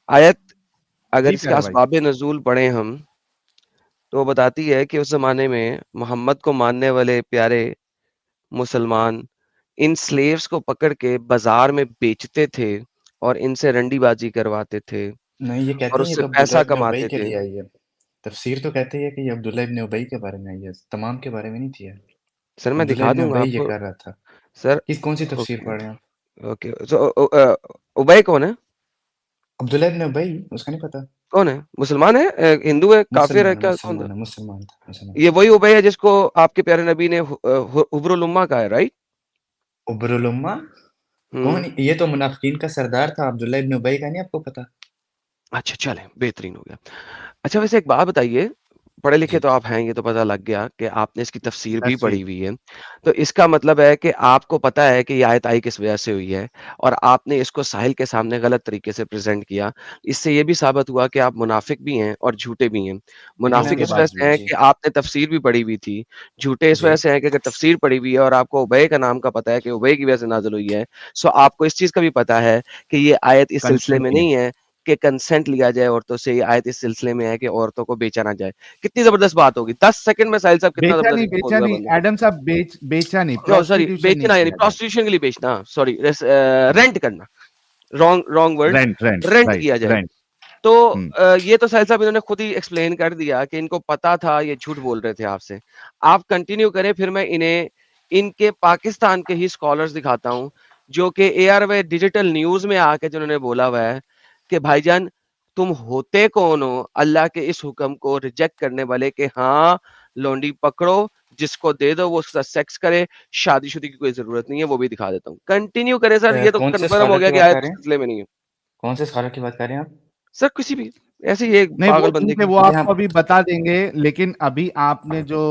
आयत, अगर जी इसके प्यारे भाई। असबाब नजूल पढ़े हम, तो वो बताती है कि उस जमाने में मोहम्मद को मानने वाले प्यारे मुसलमान इन स्लेव्स को पकड़ के बाजार में बेचते थे और इनसे रंडीबाजी करवाते थे नहीं, ये और कहते हैं ये उससे तो अब्दुल्ला पैसा इब्न उबई कमाते के थे। लिए आई है। तफसीर तो कहते हैं कि ये अब्दुल्ला इब्न उबई के बारे में आई है, तमाम के बारे में नहीं थी ये। सर मैं अब्दुल्ला दिखा इब्न दूंगा उबई ये आपको। कर रहा था। सर किस कौन सी तफसीर ओके, पढ़ रहे हैं आप? ओके, सो उबय कौन है? अब्दुल्ला इब्न उबई, उसका नहीं पता? कौन है? मुसलमान है? हिंदू है? काफिर है? क्या कौन था? मुसलमान था, मुसलमान। ये वही उबय है जिसको आपके प्यारे नबी ने हुब्रुल उम्मा कहा है, राइट? उबरुल उम्मा? हम्म। कौन ये? तो मुनाफिकीन का सरदार था, अब्दुल्ला इब्न उबई का नहीं आपको पता? अच्छा चलें, बेहतरीन हो गया। अच्छा वैसे एक बात बताइए, पढ़े लिखे जी। तो आप हैं, ये तो पता लग गया कि आपने इसकी तफसीर भी 10वीं। पढ़ी हुई है। तो इसका मतलब है कि आपको पता है कि ये आयत आई किस वजह से हुई है और आपने इसको साहिल के सामने गलत तरीके से प्रेज़ेंट किया। इससे ये भी साबित हुआ कि आप मुनाफिक भी हैं और झूठे भी हैं। लेकिन मुनाफिक अगर इस वजह धोखेबाज भी से है। हैं जी, कि आपने तफसीर भी पढ़ी हुई थी। झूठे इस जी। वजह से हैं कि अगर तफसीर पढ़ी हुई है और आपको उबय का नाम का पता है कि उबय की वजह से नाज़िल हुई है, सो आपको इस चीज़ का भी पता है कि ये आयत इस सिलसिले कंसेंट में नहीं है। नहीं है कि कंसेंट लिया जाए औरतों से। ये आयत इस सिलसिले में है कि औरतों को बेचा ना जाए। कितनी ज़बरदस्त बात होगी। 10 सेकंड में साहिल साहब कितना ज़बरदस्त बोल बेचा दिया नहीं बंदे ने। एडम साहब, बेचा नहीं, नो सॉरी, प्रोस्टिट्यूशन नहीं बेचना यानी किया जाए। प्रोस्टिट्यूशन के लिए बेचना, सॉरी रेंट करना। Wrong wrong word. Rent, rent, rent right, किया जाए। रेंट। तो हम्म। ये तो साहिल साहब इन्होंने खुद ही एक्सप्लेन कर दिया कि इनको पता था, ये झूठ बोल रहे थे आपसे। आप कंटिन्यू करें, फिर मैं इन्हें इनके पाकिस्तान के ही स्कॉलर्स दिखाता हूँ जो कि एआरवाई डिजिटल न्यूज में आके जिन्होंने बोला हुआ है कि भाईजान तुम होते कौन हो अल्लाह के इस हुक्म को रिजेक्ट करने वाले कि हाँ लौंडी पकड़ो, जिसको दे दो वो उसके साथ सेक्स करे, शादीशुदी की कोई जरूरत नहीं है। वो भी दिखा देता हूँ। कंटिन्यू करें सर, ये तो कौन से कंफर्म हो स्कॉलर गया की कि बात आयत कर उस रहे हैं? सिलसिले में नहीं है। कौन से स्कॉलर की बात कर रहे हैं आप? सर किसी भी, ऐसे ही एक नहीं, वो पागल बंदे ठीक है, की। वो मुझे आपको हम अभी बता देंगे। लेकिन अभी आपने जो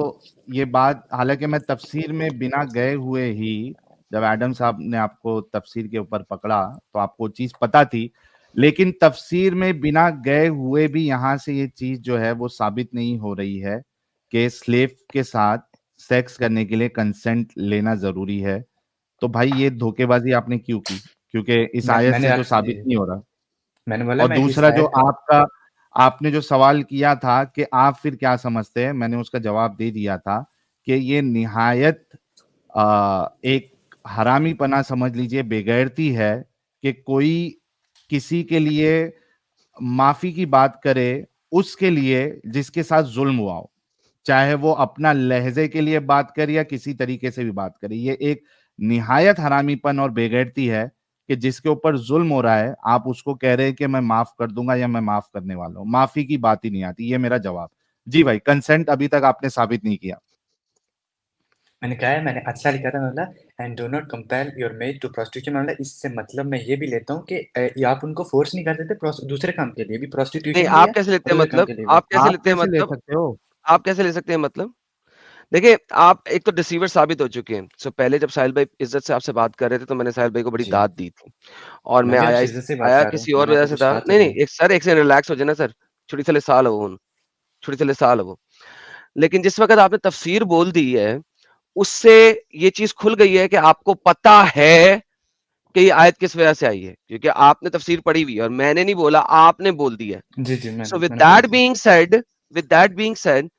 ये बात, हालांकि मैं तफसीर में बिना गए हुए ही, जब एडम साहब ने आपको तफसीर के ऊपर पकड़ा तो आपको चीज पता थी, लेकिन तफसीर में बिना गए हुए भी यहां से ये चीज जो है वो साबित नहीं हो रही है कि स्लेव के साथ सेक्स करने के लिए कंसेंट लेना जरूरी है। तो भाई, ये धोखेबाजी आपने क्यों की? क्योंकि इस आयत मैंने से तो आप साबित जी, नहीं हो रहा। मैंने बोला और मैं इस दूसरा जो आयत का आपका, आपने जो सवाल किया था कि आप फिर क्या समझते हैं, मैंने उसका जवाब दे दिया था कि ये निहायत एक हरामीपना समझ लीजिए, बेगैरती है कि कोई किसी के लिए माफी की बात करे, उसके लिए जिसके साथ जुल्म हुआ हो। चाहे वो अपना लहजे के लिए बात करे या किसी तरीके से भी बात करे। ये एक निहायत हरामीपन और बेगैरती है कि जिसके ऊपर जुल्म हो रहा है, आप उसको कह रहे हैं कि मैं माफ कर दूंगा या मैं माफ करने वाला हूँ। माफी की बात ही नहीं आती। ये मेरा जवाब। जी भाई, कंसेंट अभी तक आपने साबित नहीं किया। मैंने कहा है, मैंने अच्छा लिखा था मतलब, and do not compel your maid to prostitution, मतलब इससे मतलब मैं ये भी लेता हूँ कि ये आप उनको फोर्स नहीं कर देते दूसरे काम के लिए भी, नहीं, प्रोस्टिट्यूशन भी आप है कैसे लेते और हैं दूसरे काम मतलब? के लिए भी। आप कैसे आप लेते हैं कैसे ले मतलब? सकते हो? आप कैसे ले सकते हैं मतलब? देखिए, आप एक तो डिसीवर साबित हो चुके हैं। सो पहले जब साहिल भाई इज़्ज़त से आपसे बात कर रहे थे, तो मैंने साहिल भाई को बड़ी जी, दाद दी थी और मैं मैं भी आया आपसे इज्जत से बात आया कर रहा हूँ, किसी और मैंने वजह आपको से कुछ था। कहा तो नहीं, नहीं नहीं, है। एक सर एक सेकंड रिलैक्स हो जाए ना सर। थोड़ी सी साल हो उन थोड़ी सी साल हो। लेकिन जिस वक़्त आपने तफसीर बोल दी है, उससे ये चीज़ खुल गई है कि आपको पता है कि ये आयत किस वजह से आई है, क्योंकि आपने तफसीर पढ़ी हुई है और मैंने नहीं बोला, आपने बोल दी है। जी, जी, सो मैंने पढ़ी थी। विद दैट बीइंग सेड,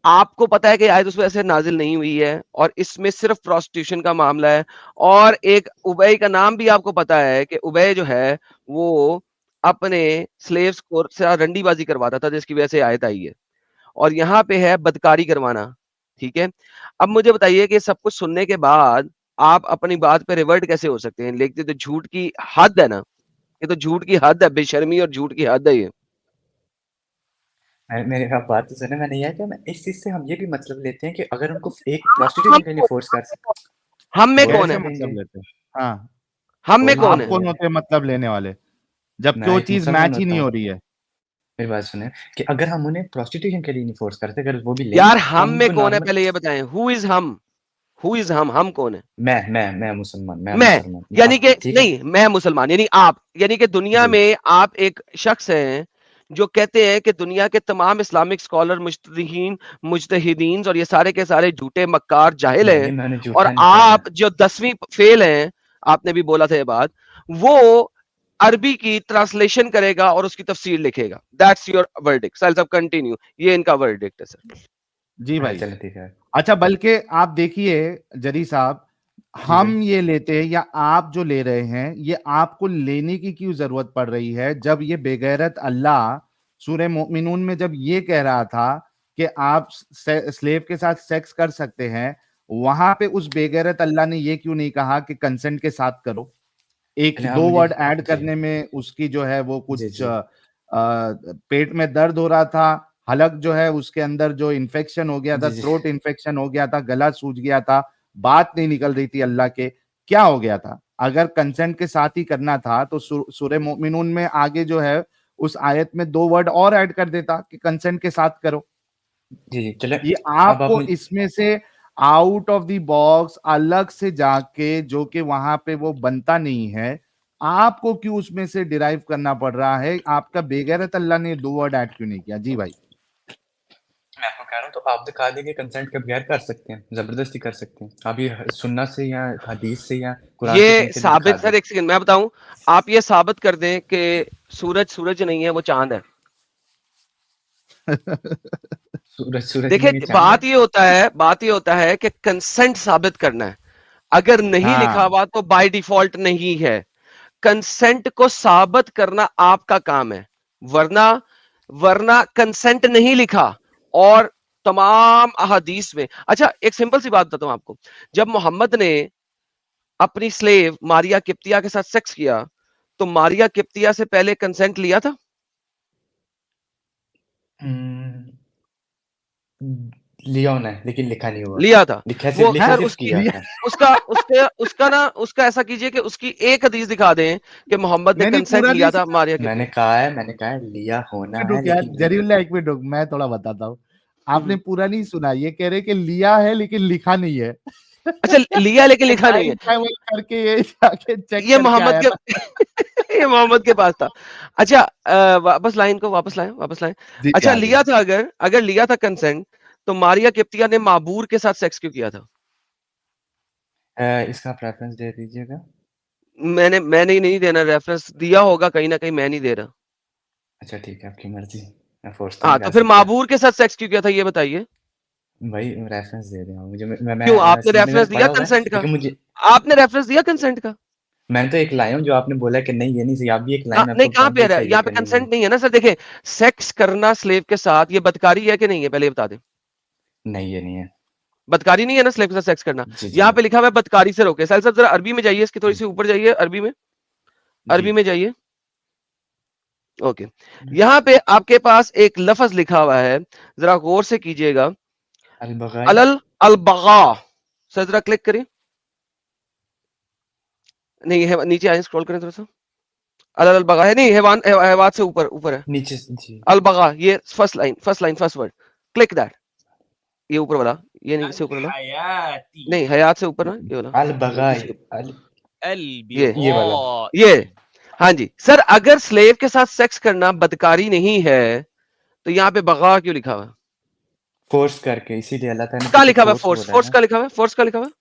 आपको पता है कि आयत उस वजह से नाजिल नहीं हुई है और इसमें सिर्फ प्रोस्टिट्यूशन का मामला है और एक उबय का नाम भी आपको पता है कि उबय जो है वो अपने स्लेव्स को से रंडीबाजी करवाता था, जिसकी वजह से आयत आई है। और यहाँ पे है बदकारी करवाना, ठीक है? अब मुझे बताइए कि सब कुछ सुनने के बाद आप अपनी बात पे रिवर्ट कैसे हो सकते हैं? लेकिन तो झूठ की हद है ना, ये तो झूठ की हद है, बेशर्मी और झूठ की हद है ये। मेरी आप बात तो सुने, मैंने यह किया, मैं इस चीज़ से हम ये भी मतलब लेते हैं कि अगर उनको एक हम प्रोस्टिट्यूशन के लिए कौन फोर्स कर हम में कौन बोलने है? कैसे तो देंगे, मतलब लेते हैं? हाँ, हम में बोलने तो कौन आप है? कौन देंगे। होते हैं मतलब लेने वाले? जबकि मैं वो एक चीज़ मुसलमान मैच ही होता नहीं हूँ, हो रही है। मेरी बात सुने, कि अगर हम उन्हें प्रोस्टिट्यूशन के लिए नहीं फोर्स करते, अगर वो भी लें, यार तो हम हम में उनको कौन है नॉर्मल, पहले ये बताएं? हु इज हम कौन है? मैं मुसलमान, मैं मैं, मुसलमान, यानी कि ठीक है? नहीं, मैं मुसलमान यानी आप, यानी कि दुनिया जी, में आप एक शख्स हैं जो कहते हैं कि दुनिया के तमाम इस्लामिक स्कॉलर मुज्तहिदीन और ये सारे के सारे झूठे मक्कार जाहिल नहीं, हैं मैंने और झूठा नहीं कहा है। आप जो 10वीं फेल हैं, आपने भी बोला था ये बात, वो अरबी की ट्रांसलेशन करेगा और उसकी तफसीर लिखेगा। That's your verdict. साहिल साहब कंटिन्यू, ये इनका वर्डिक्ट है सर। जी भाई। चलो ठीक है। अच्छा, बल्कि आप देखिए जरी साहब, जी भाई। हम ये लेते हैं या आप जो ले रहे हैं, ये आपको लेने की क्यों जरूरत पड़ रही है जब ये बेगैरत अल्लाह सूरह मोमिनून में जब ये कह रहा था कि आप स्लेव के साथ सेक्स कर सकते हैं, वहां पे उस बेगैरत अल्लाह ने ये क्यों नहीं कहा कि कंसेंट के साथ करो? एक चलिए आप दो मुझे, वर्ड ऐड जी, करने में उसकी जो है वो जी, कुछ जी, पेट में दर्द हो रहा था, हलक जो है उसके अंदर जो इन्फेक्शन हो गया था, जी, जी, थ्रोट इन्फेक्शन हो गया था, गला सूज गया था, बात नहीं निकल रही थी अल्लाह के, क्या हो गया था? अगर कंसेंट के साथ ही करना था तो सूरह मोमिनून में आगे जो है उस आयत में 2 वर्ड और ऐड कर देता कि कंसेंट के साथ करो। जी, जी, चले ये अब आप आपको मुझे, इसमें से आउट ऑफ द बॉक्स अलग से जाके जो कि वहां पे वो बनता नहीं है, आपको क्यों उसमें से डिराइव करना पड़ रहा है? आपका बेगैरत अल्लाह ने 2 वर्ड ऐड क्यों नहीं किया? जी भाई। मैं आपको कह रहा हूँ, तो आप दिखा देंगे कंसेंट के बगैर कर सकते हैं, जबरदस्ती कर सकते हैं, आप ये सुन्ना से या हदीस से या कुरान से कहीं ये से भी दिखा साबित, दें। सर एक सेकंड मैं बताऊं, आप ये साबित कर दें कि सूरज सूरज नहीं है, वो चांद है। सूरज देखिए, नहीं है, चांद है। बात ये होता है कि कंसेंट साबित करना है। अगर नहीं लिखा हाँ, हुआ तो बाय डिफॉल्ट नहीं है। कंसेंट को साबित करना आपका काम है, वरना वरना कंसेंट नहीं लिखा और तमाम अहादीस में। अच्छा, एक सिंपल सी बात बताता हूं आपको। जब मोहम्मद ने अपनी स्लेव मारिया किप्तिया के साथ सेक्स किया, तो मारिया किप्तिया से पहले कंसेंट लिया था? हम्म, लिया होना है लेकिन लिखा नहीं हुआ। लिया था। वो लिखा खैर सिर्फ उसकी किया लिया। था। उसका उसके उसका ना उसका ऐसा कीजिए कि उसकी एक हदीस दिखा दें कि मोहम्मद ने नहीं, नहीं, कंसेंट पूरा नहीं लिया था सुना। मारिया किप्तिया। मैंने कहा है, लिया होना है रुक यार, लेकिन जरीउल्ला, एक मिनट रुक, मैं थोड़ा बताता हूँ। आपने हम्म। पूरा नहीं सुना। ये कह रहे कि लिया है लेकिन लिखा नहीं है। अच्छा, लिया लेकिन ये लिखा नहीं टाइम है। ट्रैवल करके ये जाके चेक ये करके मोहम्मद आया के था। ये मोहम्मद के पास था। अच्छा, वापस लाइन को वापस लाएं। जी, अच्छा, आ गया। लिया था, अगर अगर लिया था कंसेंट, तो मारिया किप्तिया ने माबूर के साथ सेक्स क्यों किया था? इसका प्रेफरेंस दे दीजिएगा। मैंने नहीं देना रेफरेंस, दिया होगा कहीं ना कहीं, मैं नहीं दे रहा। अच्छा ठीक है, आपकी मर्जी, मैं फोर्स तो हाँ, नहीं तो कर फिर सकता। माबूर के साथ सेक्स क्यों किया था, ये बताइए। भाई रेफरेंस दे दें आप मुझे, क्यों, आपने सीने रेफरेंस में दिया पढ़ा हुआ है कंसेंट का? लेकिन मुझे, आपने रेफरेंस दिया कंसेंट का? मैंने तो एक लाया हूँ जो आपने बोला कि नहीं ये नहीं सही, आप भी एक लाइन नहीं, आपको कहाँ बताऊं पे जो है? सही है यहाँ पे कि नहीं है। कंसेंट नहीं है ना सर। देखे, सेक्स करना स्लेव के साथ ये बदकारी है कि नहीं है, पहले ये बता दें। नहीं ये नहीं है। बदकारी नहीं है ना स्लेव के साथ सेक्स करना। जी जी यहाँ पे लिखा हुआ है बदकारी से रोके। साहिल साहब जरा अरबी में जाइए, इसकी थोड़ी सी ऊपर जाइए, अरबी में, अरबी जी। में जाइए। ओके, यहाँ पे आपके पास एक लफ्ज लिखा हुआ है, जरा गौर से कीजिएगा, अल-बगाई। अलल अलबगा। सर जरा क्लिक करिए, नहीं है, नीचे आए, स्क्रॉल करें थोड़ा सा। अलल अलबगा है नहीं, हैवान, हैवात से ऊपर, ऊपर है नीचे जी। अलबगा, ये first line, first word, click that, ये ऊपर वाला, ये नहीं, इससे ऊपर वाला हयाती नहीं, हयात से ऊपर ना, ये वाला, अल-बगाई इससे ऊपर, अल ये वाला। ये, हाँ जी सर। अगर स्लेव के साथ सेक्स करना बदकारी नहीं है तो यहाँ पे बगा क्यों लिखा हुआ है? फोर्स करके, इसीलिए अल्लाह ताला ने कहाँ पीछे लिखा हुआ है फोर्स फोर्स? बोला है फोर्स ना। का लिखा हुआ है? फोर्स का लिखा हुआ है?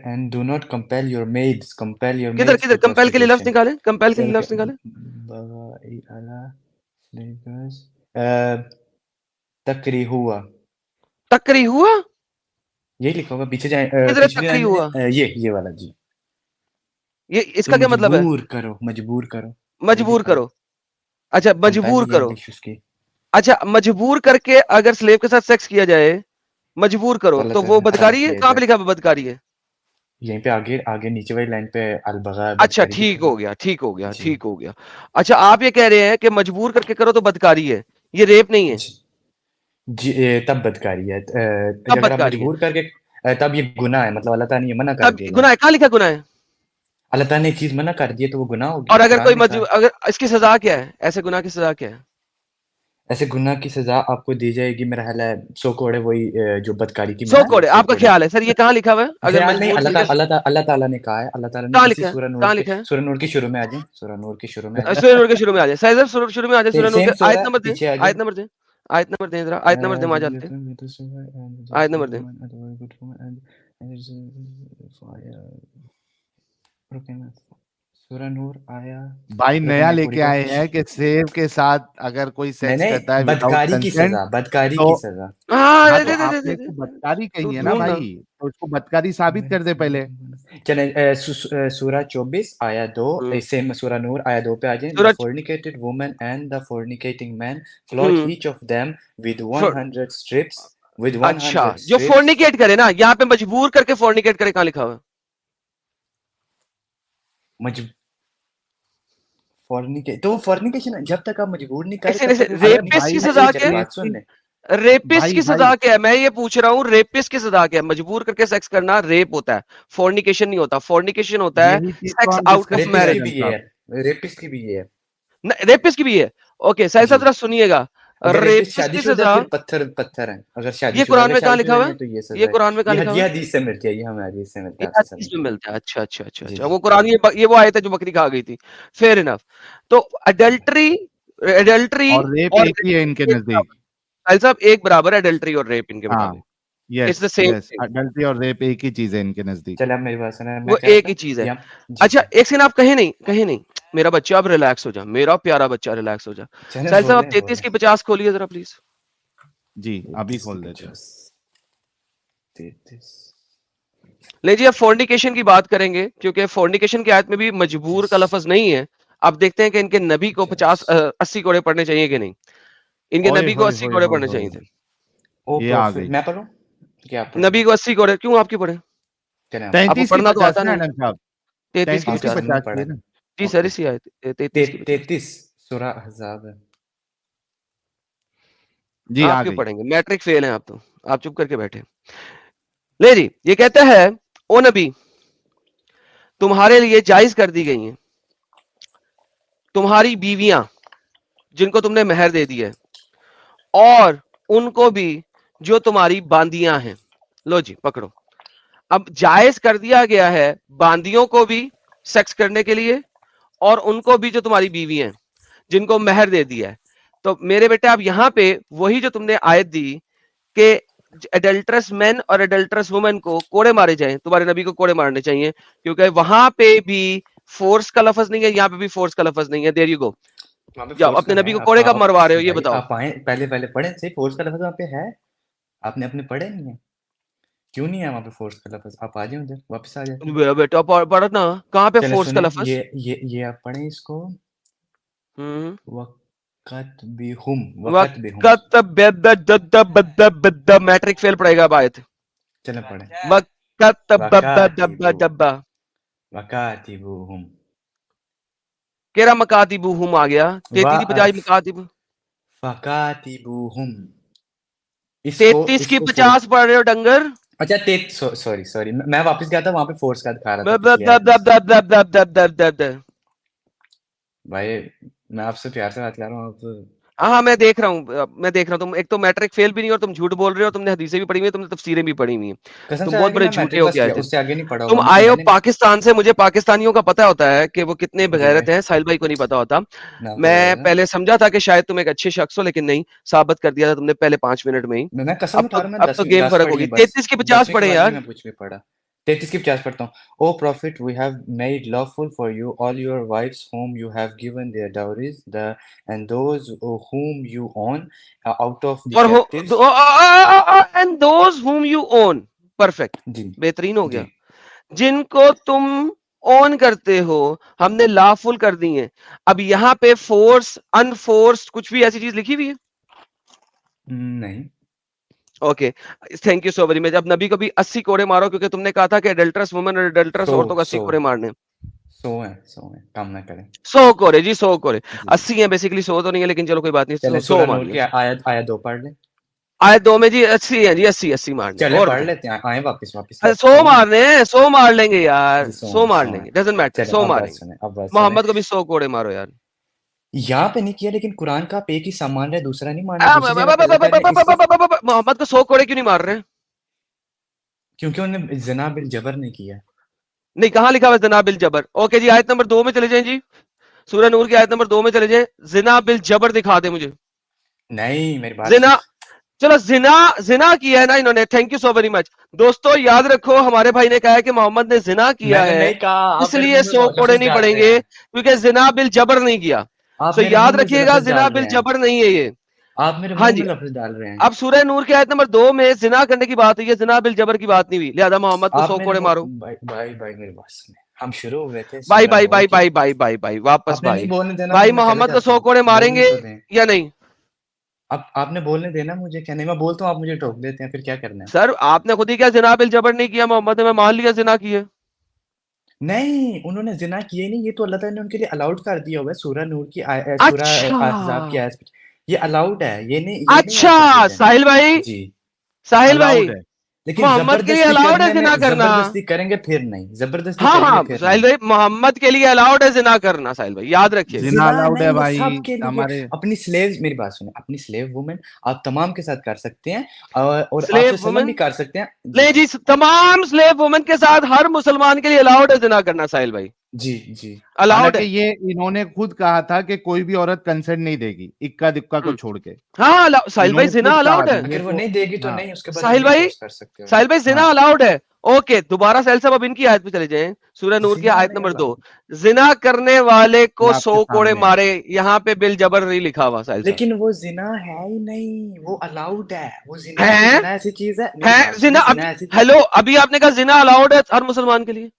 And do not compel your maids, compel your किधर मेड्स किधर? टू कंपेल के लिए लफ्ज प्रोस्टिट्यूशन। निकाले, कंपेल के लिए लफ्ज निकाले। बगाई अला स्लेवर्स तकरीहुआ, तकरी हुआ, यही लिखा होगा, पीछे जाए, किधर है पिछली तकरी लाइन हुआ? में, ये वाला जी। ये तो इसका क्या मतलब है? मजबूर करो, मजबूर करो, यही मजबूर लिखा है। करो, अच्छा कंपेल मजबूर ये करो, इंग्लिश उसकी। अच्छा मजबूर करके अगर स्लेव के साथ सेक्स किया जाए, मजबूर करो, अल्लाह तो ताला वो ने हराम बदकारी है? किया कहाँ पे इधर। लिखा है बदकारी है? यहीं पे आगे आगे नीचे वाली लाइन पे अल-बगा अच्छा बदकारी ठीक लिखा हो हुआ गया, ठीक हो गया, है। जी ठीक हो गया। अच्छा आप ये कह रहे हैं कि मजबूर करके करो तो बदकारी है, ये रेप नहीं है, जी जी, तब बदकारी है, तब अगर आप बदकारी है, मजबूर करके, तब ये गुनाह है, मतलब अल्लाह ताला ने ये मना कर तब दिया। गुनाह है। कहाँ लिखा गुनाह है? अल्लाह ताला ने एक चीज मना कर दी है तो वो गुनाह हो और गया, अगर कुरान कोई ने कहा मजबूर, अगर इसकी सजा क्या है, ऐसे गुनाह की सजा क्या है? ऐसे गुनाह की सजा आपको दी जाएगी, मेरा ख्याल है 100 कोड़े, वही जो बदकारी की 100 मिलती है, कोड़े 100 आपका कोड़े। ख्याल है सर? ये कहाँ लिखा हुआ है? अगर ख्याल नहीं, मजबूर करके, अल्लाह ताला ने कहा है, अल्लाह ताला ने कहाँ इसी लिखा है? सूरह कहाँ लिखा है? नूर के शुरू में आ जाए, सूरह नूर के शुरू में आ जाए, सूरह नूर के शुरू में आ जाए। साहिब साहब शुरू में आ जाए, सूरह नूर सेम के आयत सूरह नंबर दें, पीछे आ आयत जाए। नंबर दें, आयत नंबर दें जरा, आयत नंबर दें, वहां जाते हैं, आयत नंबर दें। सूरह नूर आया, भाई रुको नया मैं लेके पूरी आए हैं कि सेव के साथ अगर कोई नहीं सेक्स करता है नहीं, विदाउट बदकारी की कंसेंट सजा, बदकारी तो की सजा। हाँ हाँ, दे तो दे दे दे आपने दे इसको दे, बदकारी तू कही है ना ढूंढना। भाई, तो इसको बदकारी साबित कर दे पहले। चले, सूरह 24 आया 2, सेम सूरह नूर आया 2 पे आ जाए। The Suraj, fornicated woman and the fornicating man flogged each of them with 100 strips, with अच्छा 100 जो strips। फोर्निकेट करे ना, यहाँ पे मजबूर करके फोर्निकेट करे, कहाँ लिखा हुआ है? तो फॉर्निकेशन जब तक आप मजबूर नहीं करे ऐसे तब ऐसे तक वो अरे फॉर्निकेशन। रेपिस्ट भाई की अच्छा सजा जी, क्या चलो है? बात सुन ले। रेपिस्ट भाई की भाई सजा क्या है? मैं ये पूछ रहा हूँ, रेपिस्ट की सजा क्या है? मजबूर करके सेक्स करना रेप होता है, फोर्निकेशन नहीं होता। फोर्निकेशन होता है यही चीज तो सेक्स हम आउट डिस्कस ऑफ कर रेपिस्ट रहे की हैं मैरिज। भी डॉक्टर ये साहब। है, रेपिस्ट की भी ये है रेपिस्ट की भी है। ओके साहिल साहब जी। जरा सुनिएगा, अगर रेपिस्ट रेपिस्ट की शादीशुदा सजा, फिर पत्थर है, अगर ये शादीशुदा, कुरान अगर में कहाँ लिखा शादीशुदा हुआ नहीं है? है तो ये ये सजा है। कुरान में कहाँ लिखा हुआ ये है? हदीस से मिलती है, ये हमें हदीस से मिलता ये है आपसे हदीस में समझ। मिलता है। अच्छा अच्छा अच्छा जी अच्छा, जी वो कुरान, ये वो आयत है जो बकरी खा गई थी। Fair enough. तो अडल्ट्री, अडल्ट्री और रेप और एक ही है इनके एक नजदीक। बराबर, साहिल साहब एक बराबर है अडल्ट्री और रेप इनके हाँ, मुताबिक। It's the yes same yes, thing, adultery और रेप एक ही चीज है इनके नजदीक। चले आप मेरी बात सुने, मैं वो कह रहा एक था ही चीज है। यहाँ। जी अच्छा जी, एक सेकंड, आप कहे नहीं, कहे नहीं, मेरा बच्चा अब रिलैक्स हो जा, मेरा प्यारा बच्चा रिलैक्स हो जा। चले साहिल साहब आप बोले 33 बोले। की 50 खोलिए जरा प्लीज। जी अभी 33 की खोल देते हैं। 50, 33। ले जी अब फोर्निकेशन की बात करेंगे, क्योंकि फोर्निकेशन की आयत में भी मजबूर का लफ्ज नहीं है। अब देखते हैं कि इनके नबी को 80 कोड़े पढ़ने चाहिए कि नहीं। इनके ओए नबी को होए 80 होए कोड़े होए पढ़ने होए, चाहिए थे। ओ ये आ प्रॉफिट, गई मैं पढ़ूं क्या आप पढ़ेंगे? नबी को 80 कोड़े क्यों आपकी पढ़े? चले आप आपको 33 की पढ़ना तो 50 आता ना नहीं। आनंद साहब, 33 की 33 की 50 मैंने 50 की पढ़ा है है। ना। जी सर, ओके इसी आयत 33 की 50 33 सूरह अहज़ाब है। जी आप आ क्यों गई। पढ़ेंगे? मैट्रिक फेल हैं आप तो, आप चुप करके बैठे। ले जी ये कहता है, ओ नबी तुम्हारे लिए जायज कर दी गई हैं तुम्हारी बीवियां जिनको तुमने मेहर दे दी है, और उनको भी जो तुम्हारी बांदियां हैं। लो जी पकड़ो, अब जायज कर दिया गया है बांदियों को भी सेक्स करने के लिए, और उनको भी जो तुम्हारी बीवी हैं जिनको मेहर दे दिया है। तो मेरे बेटे अब यहां पे वही जो तुमने आयत दी कि एडल्ट्रस मैन और एडल्ट्रस वुमेन को कोड़े मारे जाएं, तुम्हारे नबी को कोड़े मारने चाहिए, क्योंकि वहां पे भी फोर्स का लफज नहीं है, यहां पे भी फोर्स का लफज नहीं है। There you go. वहाँ पे जाओ फोर्स का अपने नबी है। को कोड़े कब मरवा रहे हो ये भाई बताओ। आप आए पहले, पढ़े सही, फोर्स का लफ्ज वहाँ पे है, आपने अपने पढ़े नहीं है? क्यों नहीं है वहाँ पे फोर्स का लफ्ज? आप आ जाए उधर, वापस आ जाते। बेटा पढ़ना, कहाँ पे चले फोर्स का सुने, लफज? ये आप पढ़े इसको। हम्म, मैट्रिक फेल पड़ेगा बायत। चलो पढ़े। वकातिबुहुम केरा मकातिबुहुम आ गया, तेती की बजाय मकातिबु। फकातिबुहुम 33 की 50 पढ़ रहे हो डंगर। अच्छा सॉरी मैं वापस गया था, वहां पे फोर्स का दिखा रहा था भाई। मैं आपसे प्यार से बात कर रहा हूँ आप। हाँ मैं देख रहा हूँ तुम एक तो मैट्रिक फेल भी नहीं और तुम झूठ बोल रहे हो, तुमने हदीसें भी पढ़ी हुई है, तुमने तफसीरें भी पढ़ी हुई है, कसम तुम से बहुत आगे बड़े मैं झूठे मैट्रिक हो बस के आए किया, थे। उससे आगे नहीं पढ़ा तुम होगा आए हो मैंने। पाकिस्तान से, मुझे पाकिस्तानियों का पता होता है कि वो कितने जी बगैरत भाई हैं, साहिल भाई को नहीं पता होता। ना मैं पहले समझा था कि शायद तुम एक अच्छे शख्स हो, लेकिन नहीं, साबित कर दिया था तुमने पहले 5 मिनट में ही। मैं कसम उठा रहा हूँ, मैं अब तो गेम 10 फर्क पढ़ी होगी। है बस। 33 की 50 10वीं के पढ़े बाद नहीं यार। मैं कुछ भी पढ़ा। 33 की 50 पढ़ता हूँ। O prophet, we have made lawful for you all your wives whom you have given their dowries, and those whom you own out of the और captives। And those whom you own, perfect, जी बेहतरीन हो जी गया। जिनको तुम own करते हो, हमने लाफुल कर दी है। अब यहाँ पे फोर्स अनफोर्स्ड कुछ भी ऐसी चीज लिखी हुई है? नहीं। Okay, thank you so very much. अब नबी को भी 80 कोड़े मारो, क्योंकि तुमने कहा था कि एडल्टरस वुमन और एडल्टरस औरतों को 80 कोड़े मारने। 100 है काम ना करें 100 कोड़े जी, 100 कोड़े। जी। 80 है बेसिकली, 100 तो नहीं है, लेकिन चलो कोई बात नहीं, चले 100 सूरह मान नूर की लिया। आयत 2 पढ़ ले। आयत 2 में जी 80 है जी, 80 मारने। चले और पढ़ बताओ। लेते हैं, आए वापस 100 मारने हैं, 100 मार लेंगे यार, जी 100 मार लेंगे, डजंट मैटर, 100 अब बात मारेंगे। सुने, अब बात सुने। मोहम्मद को भी 100 कोड़े मारो यार। यहाँ पे नहीं किया, लेकिन कुरान का आप एक ही सामान रहे, दूसरा नहीं मानना। दूसरी जगह पे अल्लाह ताला ने मोहम्मद को 100 कोड़े क्यों नहीं मार रहे? क्योंकि उन्होंने ज़िना बिल जबर नहीं किया। नहीं, कहाँ लिखा हुआ ज़िना बिल जबर? ओके जी, आयत नंबर 2 में चले जाएं जी, सूरह नूर की आयत नंबर 2 में चले जाएं। ज़िना बिल जबर दिखा दे मुझे। नहीं मेरी बात ज़िना, चलो ज़िना किया है ना इन्होंने, thank you so very much. दोस्तों याद रखो, हमारे भाई ने कहा है कि मोहम्मद ने ज़िना किया मैंने है, नहीं कहा, आप मेरे इसलिए मुंह में 100 कोड़े लफ्ज़ नहीं डाल रहे पड़ेंगे, हैं। क्योंकि ज़िना बिल जबर नहीं किया। आप तो मेरे याद मुंह में रखिएगा, लफ्ज़ ज़िना डाल बिल रहे हैं। जबर नहीं है ये। आप मेरे हाँ मुंह में जी, लफ्ज़ डाल रहे हैं। अब सूरह नूर की आयत नंबर 2 में ज़िना करने की बात हुई है, ज़िना बिल जबर की बात नहीं हुई, लिहाजा मोहम्मद को आप 100 मेरे कोड़े मुंह मारो। भाई मेरी बात सुने। हम शुरू हो गए थे भाई सूरह भाई नूर भाई की। भाई भाई वापस आपने नहीं भाई बोलने देना, भाई तो मैं चले मोहम्मद को जाता 100 हूँ। कोड़े बोलने मारेंगे तो दें। या नहीं? अब आपने बोलने देना मुझे, क्या नहीं मैं बोलता हूँ, आप मुझे टोक देते हैं, फिर क्या करना है? सर आपने खुद ही क्या ज़िना बिल जबर नहीं किया, मोहम्मद ने, मैं मान लिया ज़िना किए। नहीं, उन्होंने ज़िना किया ही नहीं, ये तो अल्लाह ताला ने उनके लिए अलाउड कर दिया हुआ है। सूरह नूर की सूरह अच्छा अहज़ाब की आयत, ये अलाउड है, ये नहीं है अच्छा, फोrbidden। साहिल भाई, जी, साहिल भाई, अलाउड है। लेकिन मोहम्मद के लिए ज़बरदस्ती अलाउड है करने ज़िना में, करना? ज़बरदस्ती करेंगे फिर नहीं, ज़बरदस्ती हाँ करेंगे हाँ फिर साहिल नहीं। भाई, मोहम्मद के लिए अलाउड है ज़िना करना, साहिल भाई याद रखिएगा। जिना ज़िना अलाउड है नहीं, ये भाई सबके लिए। हमारे। अपनी स्लेव्स, मेरी बात सुनिए, अपनी स्लेव वुमेन आप तमाम के साथ कर सकते हैं, और आप स्लेव सल्लम भी वुमेन, कर सकते हैं। जी नहीं जी जी, तमाम स्लेव वुमेन के साथ हर मुसलमान के लिए अलाउड है ज़िना करना, साहिल भाई जी जी। अलाउड हालांकि है। ये इन्होंने खुद कहा था कि कोई भी औरत कंसेंट नहीं देगी, इक्का दुक्का को छोड़ के। हाँ साहिल भाई, इन्होंने ज़िना खुद कहा अलाउड था है। ये अगर वो तो। नहीं देगी तो हाँ नहीं, उसके बाद हम साहिल नहीं भाई, फोर्स कर सकते साहिल भाई ज़िना हाँ अलाउड है। ओके, दोबारा साहिल साहब अब इनकी आयत पे चले जाएं, सूरह नूर की ज़िना आयत नहीं नंबर 2। अलाउड। ज़िना करने वाले को ये आपके 100 कोड़े सामने है। मारे, यहाँ पे बिल जबर नहीं लिखा हुआ साहिल साहब। लेकिन वो जिना है ही नहीं, वो अलाउड है। वो जिना है, है जिना ऐसी चीज है, मेरी बात ज़िना, सुनिए, अभी जिना ऐसी हेलो, अभी आपने कहा ज़िना अलाउड है हर मुसलमान के लिए,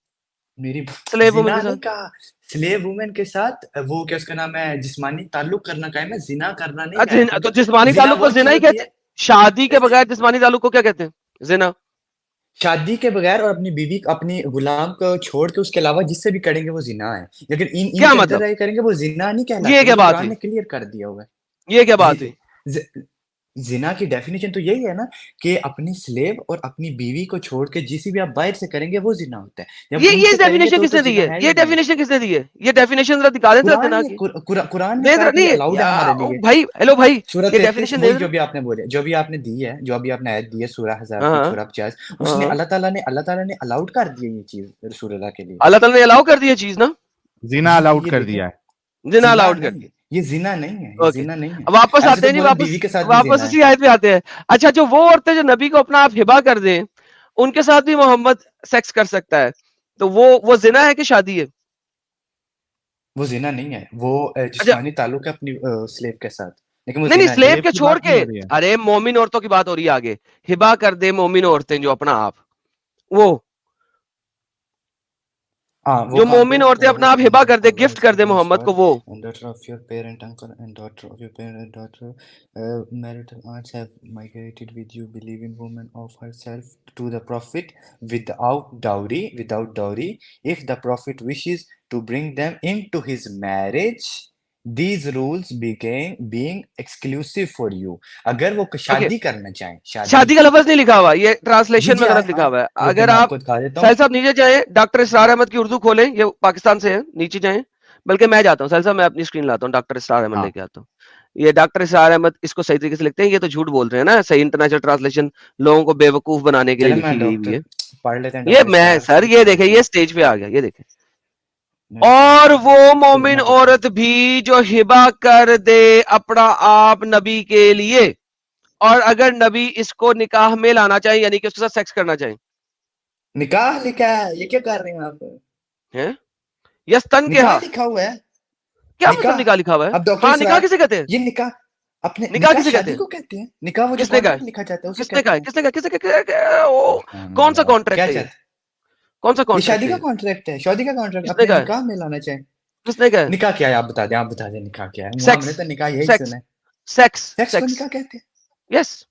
मेरी स्लेव वुमेन जिना के नहीं साथ। कहा। स्लेव वुमेन के साथ वो क्या उसका नाम है, जिस्मानी ताल्लुक करना का है, मैं जिना करना नहीं कहा है, तो क्योंकि जिस्मानी जिना ताल्लुक को वो ज़िना चीज ही होती कहते, है। शादी के बगैर जिस्मानी ताल्लुक को क्या कहते हैं? ज़िना। शादी के बगैर और अपनी बीवी, अपनी गुलाम को छोड़ के उसके अलावा जिससे भी करेंगे वो जिना है, लेकिन क्या इनके अंदर मतलब? रह करेंगे वो जिना नहीं ये कहलाते। क्या वो तो बात कुरान हुई? ने क्लियर कर दिया हुआ है। ये क्या बात जी हुई? जिना की डेफिनेशन तो यही है ना, कि अपनी स्लेव और अपनी बीवी को छोड़ के जिसे भी आप बाहर से करेंगे वो जिना होता है। जब ये उनसे करेंगे डेफिनेशन तो किसने दी जिना है? है ही ये नहीं। डेफिनेशन किसने दी है? ये डेफिनेशन जरा दिखा दें जरा कुरान ज़िना ने की। कुरान ने दे कहा जरा, कि ये नहीं अलाउड है हमारे लिए। भाई, हेलो भाई, सूरह ये 33 डेफिनेशन दे वही जरा। जो भी आपने बोले, जो भी आपने दी है, जो अभी आपने आयत दी है सूरह हज़ाब की, हाँ सूरह 50, हाँ उसमें हाँ। अल्लाह ताला ने अलाउड कर दी है ये चीज रसूलुल्लाह के लिए। अल्लाह ताला ने अलाउ कर दी है चीज ना, जिना जी अलाउड ये कर देखें, दिया है। जिना जिना अलाउड कर नहीं, दी। ये जिना नहीं है, ये ओके, जिना नहीं है। वापस ऐसे आते तो हैं जी, बोले वापस बीवी के साथ भी वापस जिना इसी है। आयत पे आते हैं। अच्छा, जो वो औरतें जो नबी को अपना आप हिबा कर दें, उनके साथ भी मोहम्मद सेक्स कर सकता है, तो वो जिना है कि शादी है? वो जिना नहीं है, वो अच्छा, जिस्मानी ताल्लुक है अपनी स्लेव के साथ, लेकिन वो नहीं जिना नहीं स्लेव है। स्लेव के की छोड़ बात नहीं के, हो रही है। अरे मोमिन औरतों की बात हो रही है आगे। हिबा कर दे मोमिन औरतें जो अपना आप, वो वो जो कहाँ मोमिन पे औरतें अपना आप हिबा कर दे, गिफ्ट कर दे मोहम्मद को, वो daughter of your parent uncle and daughter of your parent daughter marital aunts have migrated with you believing woman of herself to the prophet without dowry if the prophet wishes to bring them into his marriage these rules became being exclusive for you अगर वो शादी करना चाहें शादी का लफ्ज नहीं लिखा हुआ, ये जी ट्रांसलेशन जी में गलत लिखा हुआ है। रुकिए अगर मैं आप आपको दिखा देता हूँ साहिल साहब नीचे जाएं, डॉक्टर इसरार अहमद की उर्दू खोलें, ये पाकिस्तान से है, नीचे जाएं, बल्कि मैं जाता हूँ साहिल साहब, मैं अपनी स्क्रीन लाता हूँ, डॉक्टर इसरार अहमद हाँ लेके आता हूँ। ये डॉक्टर इसरार अहमद इसको सही तरीके से लिखते हैं, ये तो झूठ बोल रहे हैं ना, सही इंटरनेशनल ट्रांसलेशन लोगों को बेवकूफ बनाने के लिए चले लिखी मैं गई हुई डॉक्टर है। पढ़ लेते हैं ये डॉक्टर मैं इसरार से सर, भी ये पढ़ देखे, लेते ये हैं स्टेज पे आ गया, ये देखे। मेरे और पास वो चलो मोमिन मैं दिखा औरत भी जो हिबा कर दे अपना आप नबी के लिए, और अगर नबी इसको निकाह में लाना चाहे, यानी कि उसके साथ सेक्स करना चाहे, निकाह लिखा है ये क्या कर रहे हैं आप हैं? यस्तन के निकाह हा, लिखा हुआ है क्या मतलब निकाह निकाह लिखा हुआ है? अब डॉक्टर हाँ, निकाह इसरार किसे कहते हैं? ये निकाह अपने निकाह निकाह किसे कहते शादी हैं? को कहते हैं निकाह वो जो किसने कहा है? कॉन्ट्रैक्ट लिखा जाता है उसे किसने कहते कहा है? हैं किसने कहा? कौन सा अल्लाह कॉन्ट्रैक्ट क्या है ये? चाहते कौन सा ये कॉन्ट्रैक्ट शादी है का ये? कॉन्ट्रैक्ट है शादी का कॉन्ट्रैक्ट किसने अपने कहा है? निकाह में लाना चाहें किसने कहा है? निकाह क्या है आप बता दें निकाह क्या है हमने सेक्स, तो निकाह यही सेक्स, सुना है सेक्स, सेक्स को सेक्स, निकाह कहते यस।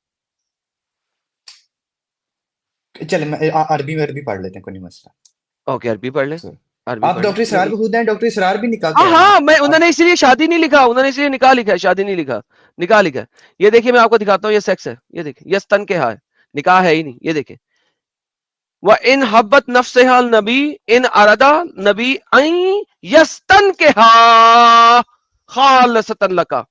हैं चले मैं अरबी पढ़ लेते हैं कोई नहीं मसला ओके, अरबी पढ़ ले, सर अरबी आप पढ़ ले, डॉक्टर इसरार नहीं। को खुद हैं डॉक्टर इसरार भी निकाह हाँ कह रहे हैं हाँ, मैं, अब उन्होंने इसलिए शादी नहीं लिखा, उन्होंने इसलिए निकाह लिखा है, शादी नहीं लिखा, निकाह लिखा है। ये देखिए, मैं आपको दिखाता हूँ, ये सेक्स है, ये देखिए, ये स्तन के है, निकाह है ही नहीं, ये देखिए। व इन हब्बत नफ्सहाल नबी इन अरदा नबी आई यस्तन के हा खालसतन लका,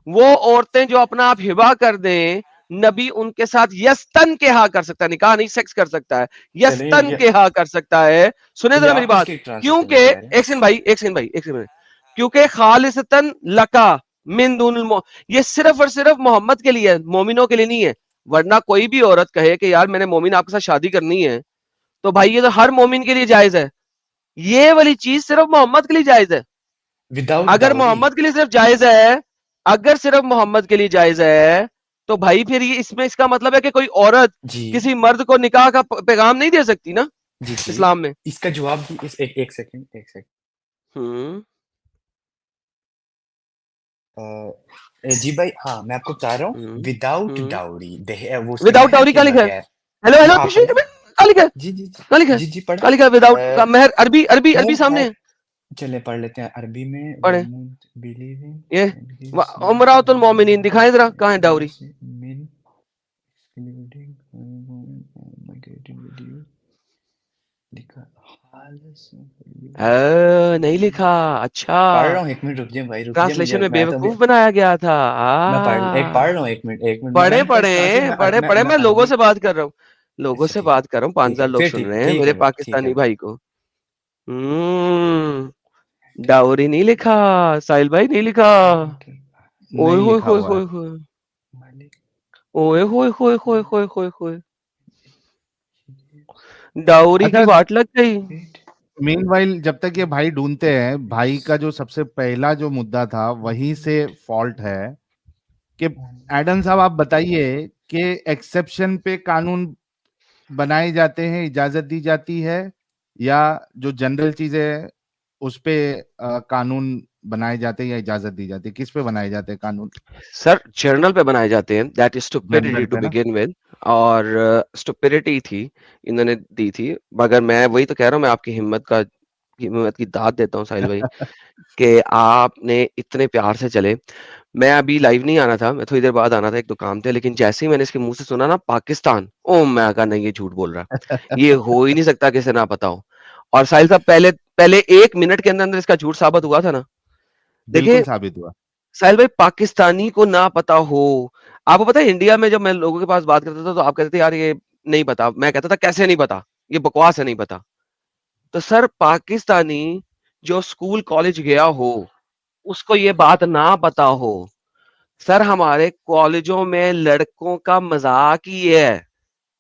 वो औरतें जो अपना आप हिबा कर दें, नबी उनके साथ यस्तन के हा कर सकता है, निकाह नहीं सेक्स कर सकता है, चलिए यस्तन के हा कर सकता है। सुने ये जरा मेरी आप बात, किसकी ट्रांसलेशन क्योंकि में कह रहे हैं एक सेकंड भाई, एक सेकंड भाई, एक सेकंड, क्योंकि खालिसतन लका मिन दूनिल, ये सिर्फ और सिर्फ मोहम्मद के लिए है, मोमिनों के लिए नहीं है। वरना कोई भी औरत कहे कि यार मैंने मोमिन आपके साथ शादी करनी है, तो भाई ये तो हर मोमिन के लिए जायज है। ये वाली चीज सिर्फ मोहम्मद के लिए जायज है। विदाउट अगर डाउरी मोहम्मद के लिए सिर्फ जायज है, अगर सिर्फ मोहम्मद के लिए जायज है, तो भाई फिर ये इसमें इसका मतलब है कि कोई औरत जी किसी मर्द को निकाह का पैगाम नहीं दे सकती ना जी जी इस्लाम में। इसका जवाब भी एक सेकंड हम्म, जी भाई हाँ मैं आपको बता रहा हूँ हम्म, विदाउट हम्म। डाउरी वो उसके विदाउट महर डाउरी के क्या लिखा है? बगैर हेलो हेलो, आप पीछे पढ़े क्या लिखा है? जी जी क्या लिखा है? जी पढ़े क्या लिखा है? विदाउट का महर, अरबी अरबी अरबी whom सामने have है, चले पढ़ लेते हैं अरबी में पढ़े। women believing ये and his उमरातुल मोमिनीन दिखाएं जरा, कहाँ है dowry? men excluding migrating with you लिखा नहीं लिखा, अच्छा, पढ़ रहा हूँ एक मिनट रुक जाए भाई रुक जाए ट्रांसलेशन में मैं तो बेवकूफ बनाया गया था। मैं पढ़ रहा हूँ एक मिनट पढ़े मैंने पढ़े पढ़े पढ़े, मैं लोगों से बात कर रहा हूँ, लोगों अच्छा से ठीक बात कर रहा हूँ, 5,000 लोग फिर सुन रहे हैं ठीक मेरे है भाई ठीक है पाकिस्तानी भाई भाई को। डाउरी नहीं लिखा, साहिल भाई नहीं लिखा। ओए नहीं होए लिखा होए हुआ है। होए होए, ओए होए होए होए होए होए होए, डाउरी की अच्छा, वाट लग गई। मीनवाइल जब तक ये भाई ढूंढते हैं, भाई का जो सबसे पहला जो मुद्दा था वहीं से फॉल्ट है कि एडम साहब आप बताइए कि एक्सेप्शन पे कानून बनाए जाते हैं, इजाजत दी जाती है, या जो जनरल चीजें उस पे कानून बनाए जाते हैं या इजाजत दी जाती है? किस पे बनाए जाते हैं कानून? सर जर्नल पे बनाए जाते हैं, that is stupidity general to पे ना? बिगिन विद, और स्टुपिडिटी थी, इन्होंने दी थी। मगर मैं वही तो कह रहा हूँ, मैं आपकी हिम्मत की दाद देता हूँ साहिल भाई, कि आपने इतने प्यार से चले। मैं अभी लाइव नहीं आना था, मैं थोड़ी देर बाद आना था, एक दो काम थे, लेकिन जैसे ही मैंने इसके मुंह से सुना ना पाकिस्तान, ओ मैं कहा नहीं ये झूठ बोल रहा है, ये हो ही नहीं सकता किसे ना पता हो। और साहिल साहब पहले 1 मिनट के अंदर इसका झूठ साबित हुआ था ना। बिल्कुल देखिए साबित हुआ। साहिल भाई, पाकिस्तानी को ना पता हो, आपको पता है इंडिया में जब मैं लोगों के पास बात करता था तो आप कहते थे यार ये नहीं पता, मैं कहता था कैसे नहीं पता, ये बकवास है नहीं पता। तो सर पाकिस्तानी जो स्कूल कॉलेज गया हो उसको ये बात ना पता हो, सर हमारे कॉलेजों में लड़कों का मजाक ही है,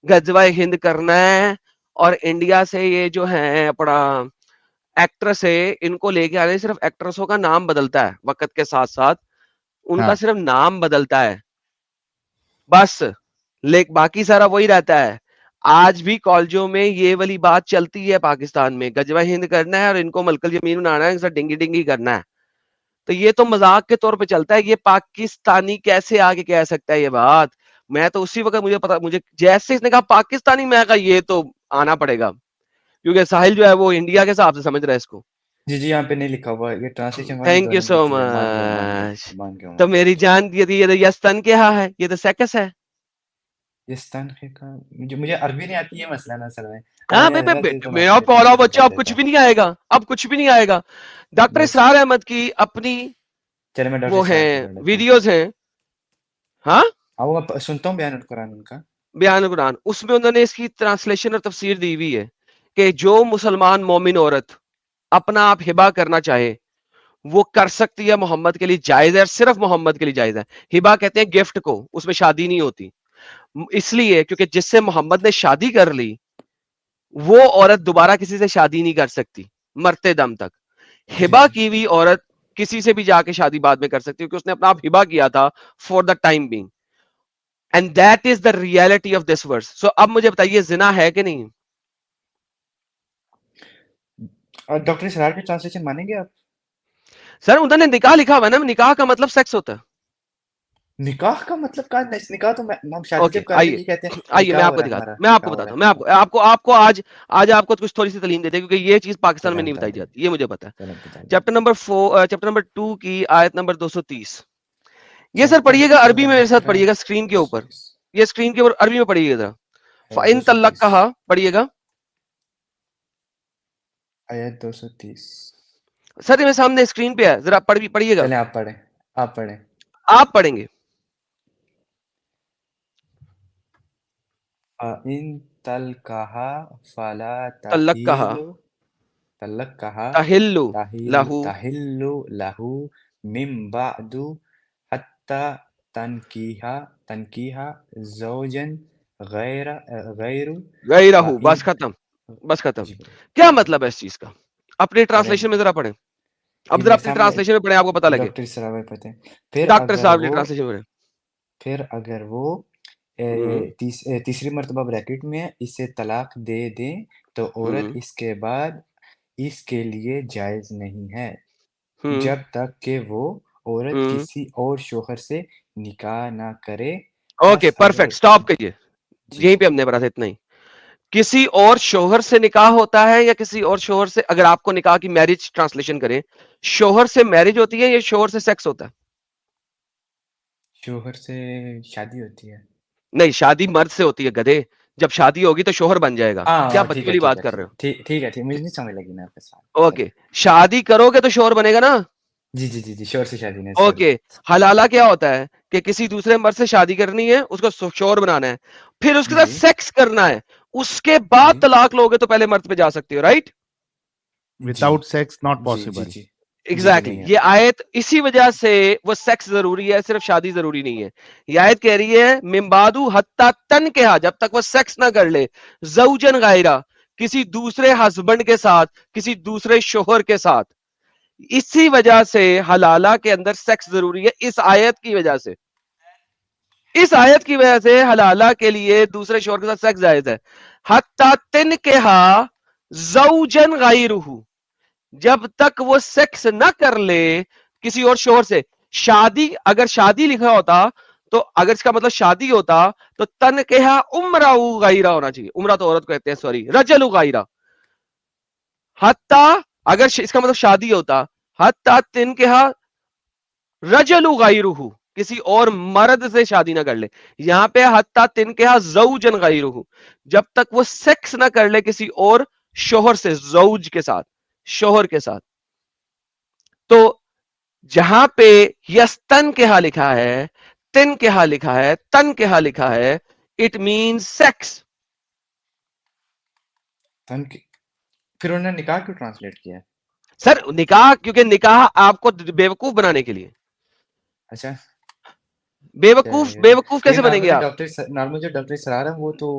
गजवा हिंद करना है, और इंडिया से ये जो है अपना एक्ट्रेस है, इनको लेके आ रहे हैं, सिर्फ एक्ट्रेसों का नाम बदलता है वक्त के साथ साथ, उनका हाँ, सिर्फ नाम बदलता है बस, बाकी सारा वही रहता है। आज भी कॉलेजों में ये वाली बात चलती है पाकिस्तान में, गजवा हिंद करना है और इनको मलकल यमीन बनाना है, इनसे डिंगी डिंगी करना है। तो ये तो मजाक के तौर पे चलता है। ये पाकिस्तानी कैसे आगे कह सकता है ये बात? मैं तो उसी वक्त मुझे जैसे इसने कहा पाकिस्तानी, मैं कहा ये तो आना पड़ेगा, क्योंकि साहिल जो है वो इंडिया के हिसाब से समझ रहा है इसको। जी जी, यहाँ पे नहीं लिखा हुआ, ये ट्रांसलेशन थैंक यू सो मान गया मच। मान गया तो मेरी जान, ये तो यस्तन क्या है, ये तो सेकस है। ये का मुझे अरबी नहीं आती, ये मसला ना असल में। हाँ मैं रहते तो मैं मेरा आपको पौला ट्रांसलेशन बच्चा, कर अब कुछ देता। भी नहीं आएगा, अब कुछ भी नहीं आएगा। डॉक्टर बस इसरार अहमद की अपनी चले, मैं डॉक्टर वो इसरार हैं, की पढ़ लेता हूँ। वीडियोस हैं, हाँ, आओ मैं सुनता हूँ बयान कुरान उनका। बयान कुरान, उसमें उन्होंने इसकी ट्रांसलेशन और तफसीर दी हुई है कि जो मुसलमान मोमिन औरत अपना आप हिबा करना चाहे वो कर सकती है, मोहम्मद के लिए जायज है, सिर्फ मोहम्मद के लिए जायज है। हिबा कहते हैं गिफ्ट को, उसमें शादी नहीं होती, इसलिए क्योंकि जिससे मोहम्मद ने शादी कर ली वो औरत दोबारा किसी से शादी नहीं कर सकती मरते दम तक। हिबा की हुई औरत किसी से भी जाके शादी बाद में कर सकती है, क्योंकि उसने अपना आप हिबा किया था for the time being, and that is the reality of this verse. So अब मुझे बताइए, जिना है कि नहीं? और डॉक्टर इसरार की ट्रांसलेशन मानेंगे आप? सर उन्होंने निकाह लिखा हुआ है ना, निकाह का मतलब सेक्स होता है। निकाह का मतलब का निकाह तो हम शादी ओके जब करते हैं आइए, ये कहते हैं आइए निकाह मैं हो आपको रहा है दिखाता हमारा, हूं, मैं आपको निकाह हो बताता रहा हूं, है। मैं आपको आपको आज आपको कुछ थोड़ी सी तालीम देते हैं, क्योंकि ये चीज पाकिस्तान में चलें नहीं बता बताई दें, जाती, ये मुझे पता है। चलें बता दें। चैप्टर नंबर 2 की आयत नंबर 230, ये सर चैप्टर पढ़िएगा अरबी में मेरे साथ, 17 पढ़िएगा स्क्रीन के ऊपर, 230 ये स्क्रीन के ऊपर अरबी में पढ़िएगा जरा। फाइन तल्लक 230 कहा, पढ़िएगा आयत 230। सर, ये मेरे सामने स्क्रीन पे है, जरा पढ़िएगा। चलें आप पढ़ें, आप पढ़ें। आप पढ़ेंगे। इन तल कहा फला तल्लक कहा, ताहिलु, तलक कहा तहिल्लु लहू, ताहिल्लु लहू मिम बादु हत्ता तनकीहा जौजन गैर गैरु गैरहू, इन। बस खत्म, बस खत्म। जी क्या मतलब है इस चीज का? अपने चलें, ट्रांसलेशन में जरा पढ़ें, अब ये जरा मेरे अपनी सामने ट्रांसलेशन में पढ़ें, आपको पता लगे। डॉक्टर सरावर पढ़ते हैं। फिर डॉक्टर अगर साहब की वो ट्रांसलेशन में पढ़ें। फिर अगर वो हम्म, तीसरी मर्तबा ब्रैकेट में है, इसे तलाक दे दें तो औरत हम्म, इसके बाद इसके लिए जायज नहीं है हम्म, जब तक कि वो औरत हम्म। किसी और शोहर से निकाह ना करे। ओके बस परफेक्ट, अगर स्टॉप करिए, जी यहीं पे हमने पढ़ा था इतना ही। किसी और शोहर से निकाह होता है या किसी और शोहर से, अगर आपको निकाह की मैरिज ट्रांसलेशन करें, शोहर से मैरिज होती है या शोहर से सेक्स होता है? शोहर से शादी होती है। नहीं, शादी मर्द से होती है गधे, जब शादी होगी तो शोहर बन जाएगा। क्या हाँ बच्ची ठीक है वाली ठीक बात है कर ठीक रहे है ठीक ठीक है ठीक, मुझे नहीं समझ लगी ना आपके साथ। हो? ओके, शादी करोगे तो शोहर बनेगा ना। जी जी जी जी, शोहर से शादी नहीं, सॉरी। ओके, हलाला क्या होता है कि किसी दूसरे मर्द से शादी करनी है, उसको शोहर बनाना है, फिर उसके साथ जी सेक्स करना है, उसके बाद जी तलाक लोगे तो पहले मर्द पे जा सकते हो, राइट? जी विदाउट सेक्स नॉट जी जी पॉसिबल। जी जी जी एग्जैक्टली नहीं ये होता। आयत इसी वजह से, वो सेक्स जरूरी है, सिर्फ शादी जरूरी नहीं है। ये आयत कह रही है मिम्बादू हत्ता तन के, जब तक वो सेक्स ना कर ले, जौजन गायरा, किसी दूसरे हस्बैंड के साथ, किसी दूसरे शोहर के साथ। इसी वजह से हलाला के अंदर सेक्स जरूरी है, इस आयत की वजह से, इस आयत की वजह से हलाला के लिए दूसरे शोहर के साथ सेक्स जायज है। हत्ता तिन के जौजन गायरूहू, जब तक वो सेक्स ना कर ले किसी और शोहर से। शादी, अगर शादी लिखा होता तो, अगर इसका मतलब शादी होता तो तन केहा उम्रा गायरा होना चाहिए, उम्रा तो औरत को कहते हैं, सॉरी, रजल गायरा। हत्ता, अगर इसका मतलब शादी होता, हत्ता तिन केहा रजलु गायरूहू, किसी और मर्द से शादी ना कर ले। यहां पे हत्ता तिन केहा जौजन गायरूहू, जब तक वो सेक्स ना कर ले किसी और शोहर से, जौज के साथ, शोहर के साथ। तो जहां पे यस्तन के यहां लिखा है, तिन के यहां लिखा है, तन के यहां लिखा है, इट मीन सेक्स। फिर उन्होंने निकाह क्यों ट्रांसलेट किया है? सर निकाह, क्योंकि निकाह आपको बेवकूफ बनाने के लिए। अच्छा, बेवकूफ, बेवकूफ लेकिन कैसे बनेंगे आप? नॉर्मल जो डॉक्टर सरार है वो तो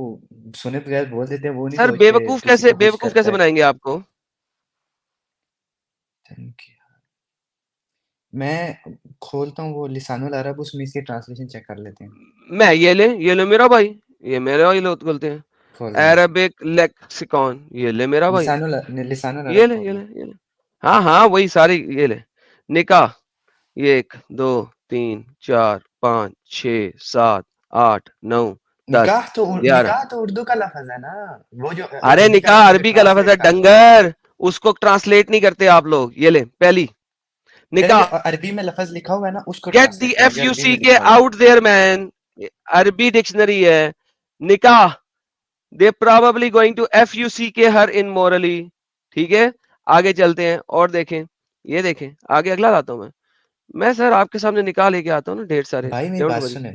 सुने बगैर बोल देते हैं, वो नहीं सर सोचते बेवकूफ किसी कैसे, को कुछ बेवकूफ करता कैसे है। बनाएंगे आपको? मैं खोलता हूँ वो लिसानुल अरब, उसमें इसकी ट्रांसलेशन चेक कर लेते हैं। मैं ये ले मेरा भाई, ये मेरे भाई लोग बोलते हैं। अरबिक लेक्सिकॉन, ये ले मेरा भाई, लिसानुल ये ले ये ले ये ले, हाँ हाँ वही सारी, ये ले। निकाह, ये 1 2 3 4 5 6 7 8 9 10 11। निकाह तो उर्दू का लफ्ज है ना, वो जो अरे निकाह अरबी का लफ्ज है डंगर, उसको ट्रांसलेट नहीं करते आप लोग। ये ले पहली निकाह, अरबी में लफ्ज लिखा हुआ है ना, उसको get the FUCK out there man, Arabi dictionary है। निकाह, they probably going to FUCK her immorally, ठीक है। आगे चलते हैं और देखें, ये देखें आगे अगला लाता हूं मैं सर आपके सामने निकाह लेके आता हूँ ना ढेर सारे। भाई मेरी बात सुने,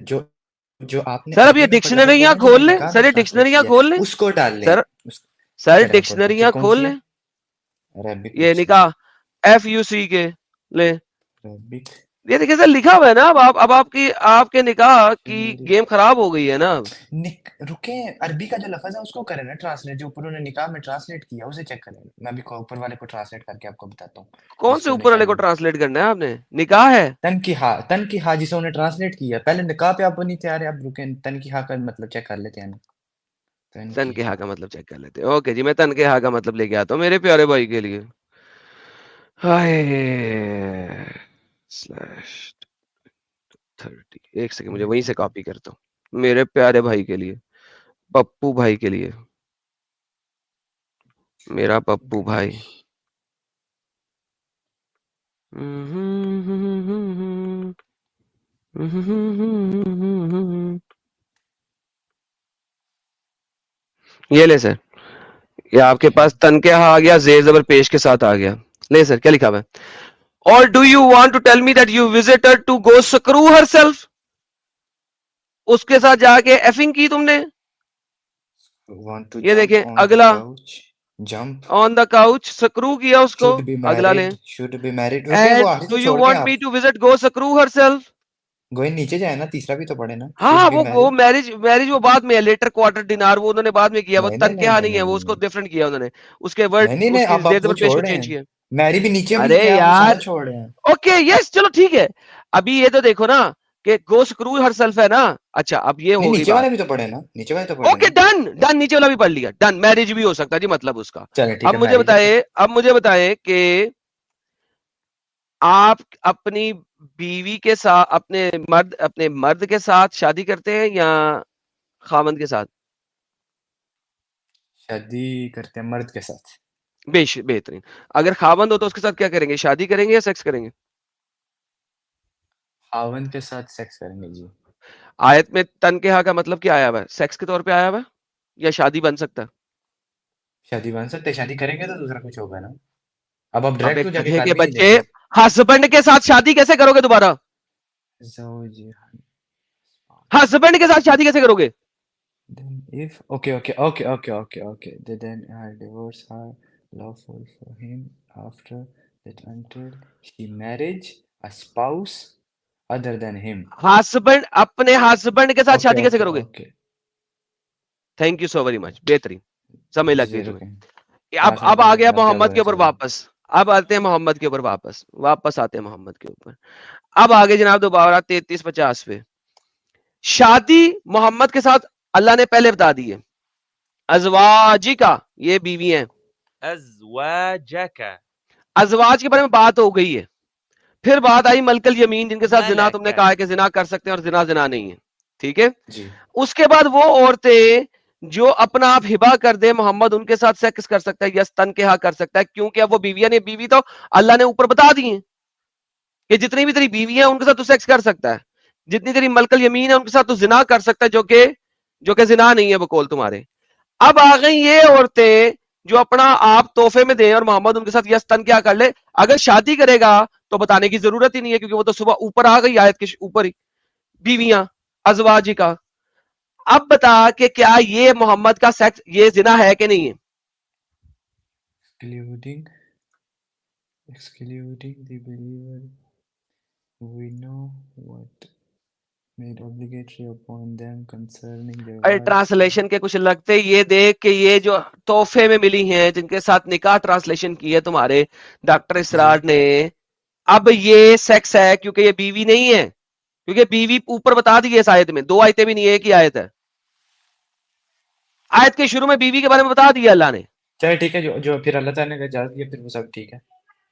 जो आपने सर अब ये डिक्शनरियां खोल ले, सर ये डिक्शनरियां खोल ले, उसको डाल ले सर डिक्शनरियां खोल ले। ये निकाह FUCK ले, ये देखिए सर लिखा हुआ है ना। अब आपके निकाह की गेम खराब हो गई है ना। रुके, अरबी का जो लफ्ज है उसको करें ना ट्रांसलेट, जो ऊपर उन्होंने निकाह में ट्रांसलेट किया उसे चेक करें। मैं भी ऊपर वाले को ट्रांसलेट करके आपको बताता हूँ। कौन से ऊपर वाले को ट्रांसलेट करना है आपने? निकाह है तनकीहा जिसे उन्होंने ट्रांसलेट किया। पहले निकाह पे आप नहीं तैयार है, आप रुके, तनकीहा का मतलब चेक कर लेते हैं ना। तनकीहा का मतलब चेक कर लेते हैं। ओके जी, मैं तनकीहा का मतलब लेके आता हूँ मेरे प्यारे भाई के लिए। हाय /30, एक सेकंड मुझे वहीं से कॉपी करता हूँ मेरे प्यारे भाई के लिए, पप्पू भाई के लिए, मेरा पप्पू भाई। ये ले सर, ये आपके पास तनकीहा आ गया, जेर जबर पेश के साथ आ गया। ले सर क्या लिखा हुआ है? Or do you want to tell me that you visited to go screw herself? उसके साथ जाके एफिंग की तुमने। ये देखें अगला, jump on the couch, screw किया उसको। अगला ले, should be married। And do you want me to visit go screw herself? Going नीचे जाए ना, तीसरा भी तो पढ़े ना। हाँ वो मैरिज वो बाद में है, लेटर क्वार्टर डिनार वो उन्होंने बाद में किया, वो तनकीहा नहीं है, वो उसको डिफरेंट किया उन्होंने, उसके वर्ड चेंज किया। मैरी भी नीचे अरे यार छोड़ रहे हैं। ओके यस चलो ठीक है। अभी ये तो देखो ना कि गो स्क्रू हरसेल्फ है ना। अच्छा अब ये हो गई नीचे वाला भी तो पढ़े ना, नीचे वाला तो पढ़े। ओके डन नीचे वाला भी पढ़ लिया, डन। मैरिज भी हो सकता है जी मतलब उसका। अब मुझे बताए कि आप अपनी बीवी के साथ अपने मर्द के साथ शादी करते हैं या खामंद के साथ? शादी करते हैं मर्द के साथ। बेहतरीन। अगर खामंद हो तो उसके साथ क्या करेंगे, शादी करेंगे या सेक्स करेंगे? खामंद के साथ सेक्स करेंगे जी। आयत में तनकीहा का मतलब क्या आया हुआ है? सेक्स के तौर पे आया हुआ है या शादी बन सकता है? शादी बन सकते, शादी करेंगे तो दूसरा कुछ होगा ना। अब आप डायरेक्ट जाके के बच्चे हस्बैंड के साथ शादी कैसे करोगे दोबारा? हस्बैंड के साथ शादी कैसे करोगे? If okay, then her divorce are lawful for him after that until she marriage a spouse other than him. Husband अपने हस्बैंड के साथ शादी कैसे करोगे? Thank you so very much, बेहतरीन, समझ लग गई। अब आ गया मोहम्मद के ऊपर वापस। अब आते हैं मोहम्मद के ऊपर वापस आते हैं मोहम्मद के ऊपर। अब आगे जनाब दोबारा 33-50 पे। शादी मोहम्मद के साथ अल्लाह ने पहले बता दी है। अज़वाजी का, ये बीवी है। अज़वाज के बारे में बात हो गई है। फिर बात आई मलकल यमीन, जिनके साथ जिना तुमने कहा है कि जिना कर सकते हैं और जिना नहीं है, ठीक है जी। उसके बाद वो औरतें जो अपना आप हिबा कर दे, मोहम्मद उनके साथ सेक्स कर सकता है या तनकीहा कर सकता है, क्योंकि अब वो बीवियां ने, बीवी तो अल्लाह ने ऊपर बता दी है कि जितनी भी तेरी बीवी है उनके साथ तू सेक्स कर सकता है, जितनी तेरी मलकल यमीन है उनके साथ तू जिना कर सकता है, जो कि जिना नहीं है बकौल तुम्हारे। अब आ गई ये औरतें जो अपना आप तोहफे में दें और मोहम्मद उनके साथ यस तनकीहा कर ले। अगर शादी करेगा तो बताने की जरूरत ही नहीं है, क्योंकि वो तो सुबह ऊपर आ गई आयत के ऊपर ही, बीवियां अज़वाजी का। अब बता कि क्या ये मोहम्मद का सेक्स ये जिना है कि नहीं है? Excluding the believer, we know what made obligatory upon them concerning their अरे ट्रांसलेशन के कुछ लगते ये देख के ये जो तोहफे में मिली हैं जिनके साथ निकाह ट्रांसलेशन की है तुम्हारे डॉक्टर इसरार ने, अब ये सेक्स है क्योंकि ये बीवी नहीं है, क्योंकि बीवी ऊपर बता दी है इस आयत में। 2 आयतें भी नहीं है, एक ही आयत है। आयत के शुरू में बीवी के बारे में बता दिया अल्लाह ने। चलो ठीक है, जो जो फिर अल्लाह ताला ने इजाजत दिया फिर वो सब ठीक है।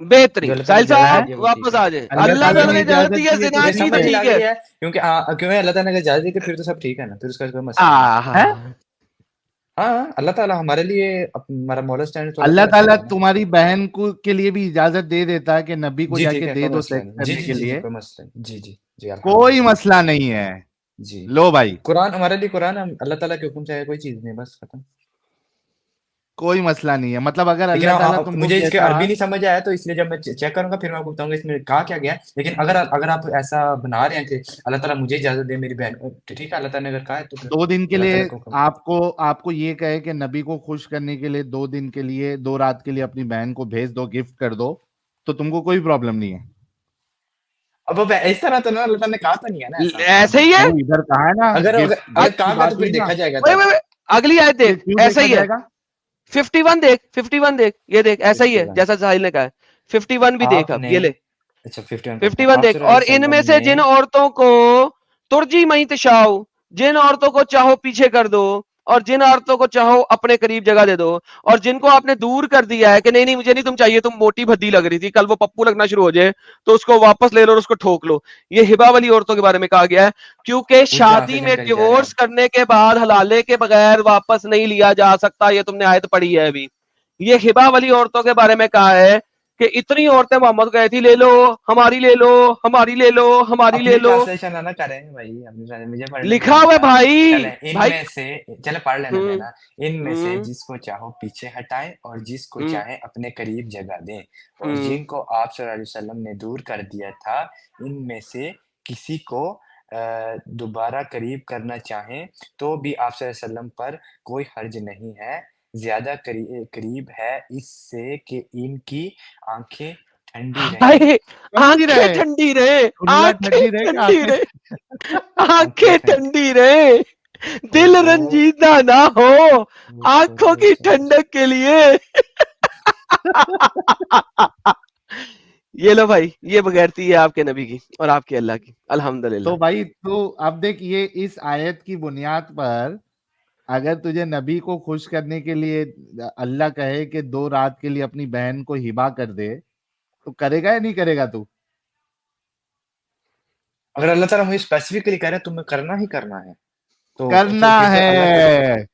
जो बेहतरीन। अल्लाह ताला साहिल ने इजाजत साहब दी है वो ठीक वापस है। आ जाए। अल्लाह अल्लाह ताला ताला ने ने इजाजत इजाजत दी है दी है जिना तो मुझे की तो समझ ठीक लग है। रही है क्योंकि अल्लाह ताला ने इजाजत दी तो फिर तो सब ठीक है ना, फिर उसका कोई मसला नहीं है। है हाँ हाँ, अल्लाह ताला हमारे लिए हमारा मौला स्टैंड तो अल्लाह अल्लाह ताला ताला खड़ा है ना। तुम्हारी बहन को के लिए भी इजाजत दे देता है कि नबी को जी ठीक जाके है, दे कोई दो मसला सेक्स नहीं। जी करने जी के जी जी लिए, कोई मसला नहीं। जी जी जी कोई अल्हम्दुलिल्लाह। मसला नहीं है। जी लो भाई, कुरान हमारे लिए, कुरान अल्लाह ताला के हुक्म से कोई चीज नहीं, बस खत्म। कोई मसला नहीं है। मतलब अगर लेकिन अल्लाह ताला तुमको मुझे इसके कहता, अरबी नहीं समझ आया, तो इसलिए जब मैं चेक करूंगा फिर मैं आपको बताऊंगा इसमें कहा क्या गया है। लेकिन अगर अगर आप ऐसा बना रहे हैं कि अल्लाह ताला मुझे इजाजत दे मेरी बहन को, तो ठीक है, अल्लाह ताला ने अगर कहा है तो फिर 2 दिन के अल्लाह ताला लिए को हुक्म। आपको आपको ये कहे कि नबी को खुश करने के लिए 2 दिन के लिए 2 रात के लिए अपनी बहन को भेज दो, गिफ्ट कर दो, तो तुमको कोई प्रॉब्लम नहीं है। अब वो इस तरह तो ना अल्लाह ताला ने कहा तो नहीं है ना ऐसा। ऐसे ही है। क्यों, इधर कहा है ना, अगर अगर गिफ्ट अगर गिफ्ट की काम है तो बात फिर हुई ना, देखा जाएगा वही तब। वही अगली आयत देख, क्यों ऐसा देखा ही है। जाएगा? 51 देख, 51 देख, ये देख ऐसा ही है 51 जैसा साहिल ने कहा है। 51 भी देख, अब आपने, ये ले अच्छा 51 पढ़ते हैं। 51 आप देख। सल्लल्लाहु और अलैहि इनमें वसल्लम से ने, जिन औरतों को तुरजी मई तशाओ, जिन औरतों को चाहो पीछे कर दो, और जिन औरतों को चाहो अपने करीब जगह दे दो, और जिनको आपने दूर कर दिया है कि नहीं नहीं मुझे नहीं तुम चाहिए, तुम मोटी भद्दी लग रही थी, कल वो पप्पू लगना शुरू हो जाए तो उसको वापस ले लो और उसको ठोक लो। ये हिबा वाली औरतों के बारे में कहा गया है, क्योंकि उस शादी में ट्रांसलेशन कर जा रहे हैं डिवोर्स करने के बाद हलाले के बगैर वापस नहीं लिया जा सकता। ये तुमने आयत पढ़ी है अभी। ये हिबा वाली औरतों के बारे में कहा है कि इतनी औरतें मोहम्मद गए थी, ले लो हमारी, ले लो हमारी, ले लो हमारी, ले अपनी लो। ट्रांसलेशन आना करें भाई, अपनी मुझे पढ़ने तो लिखा नहीं हुआ है आता। भाई। चले भाई इनमें से, चले पढ़ लेने हम्म देना। इनमें से हम्म जिसको चाहो पीछे हटाए और जिसको हम्म चाहे अपने करीब जगह दे, और हम्म जिनको आप सल्लल्लाहु अलैहि वसल्लम ने दूर कर दिया था, इनमें से किसी को दोबारा करीब करना चाहें तो भी आप सल्लल्लाहु अलैहि वसल्लम पर कोई हर्ज नहीं है। ज्यादा करीब है इससे कि इनकी आंखें ठंडी रहें। भाई ठंडी आंखें रहे, ठंडी रहे, खुला आंखें ठंडी रहे कि ठंडी रहे, आंखें आंखें ठंडी। ठंडी रहे, दिल ओहो रंजीदा ना हो आंखों की ओहो। ठंडक के लिए। ये लो भाई, ये बगैरती है आपके नबी की और आपके अल्लाह की, तो अल्हम्दुलिल्लाह। भाई तो अब देख, ये इस आयत की बुनियाद पर अगर तुझे नबी को खुश करने के लिए अल्लाह कहे कि 2 रात के लिए अपनी बहन को हिबा कर दे, तो करेगा या नहीं करेगा तू? अगर अल्लाह ताला मुझे स्पेसिफिकली कह रहे हैं तुम्हें करना ही करना है, तो करना फिर तो अल्लाह के है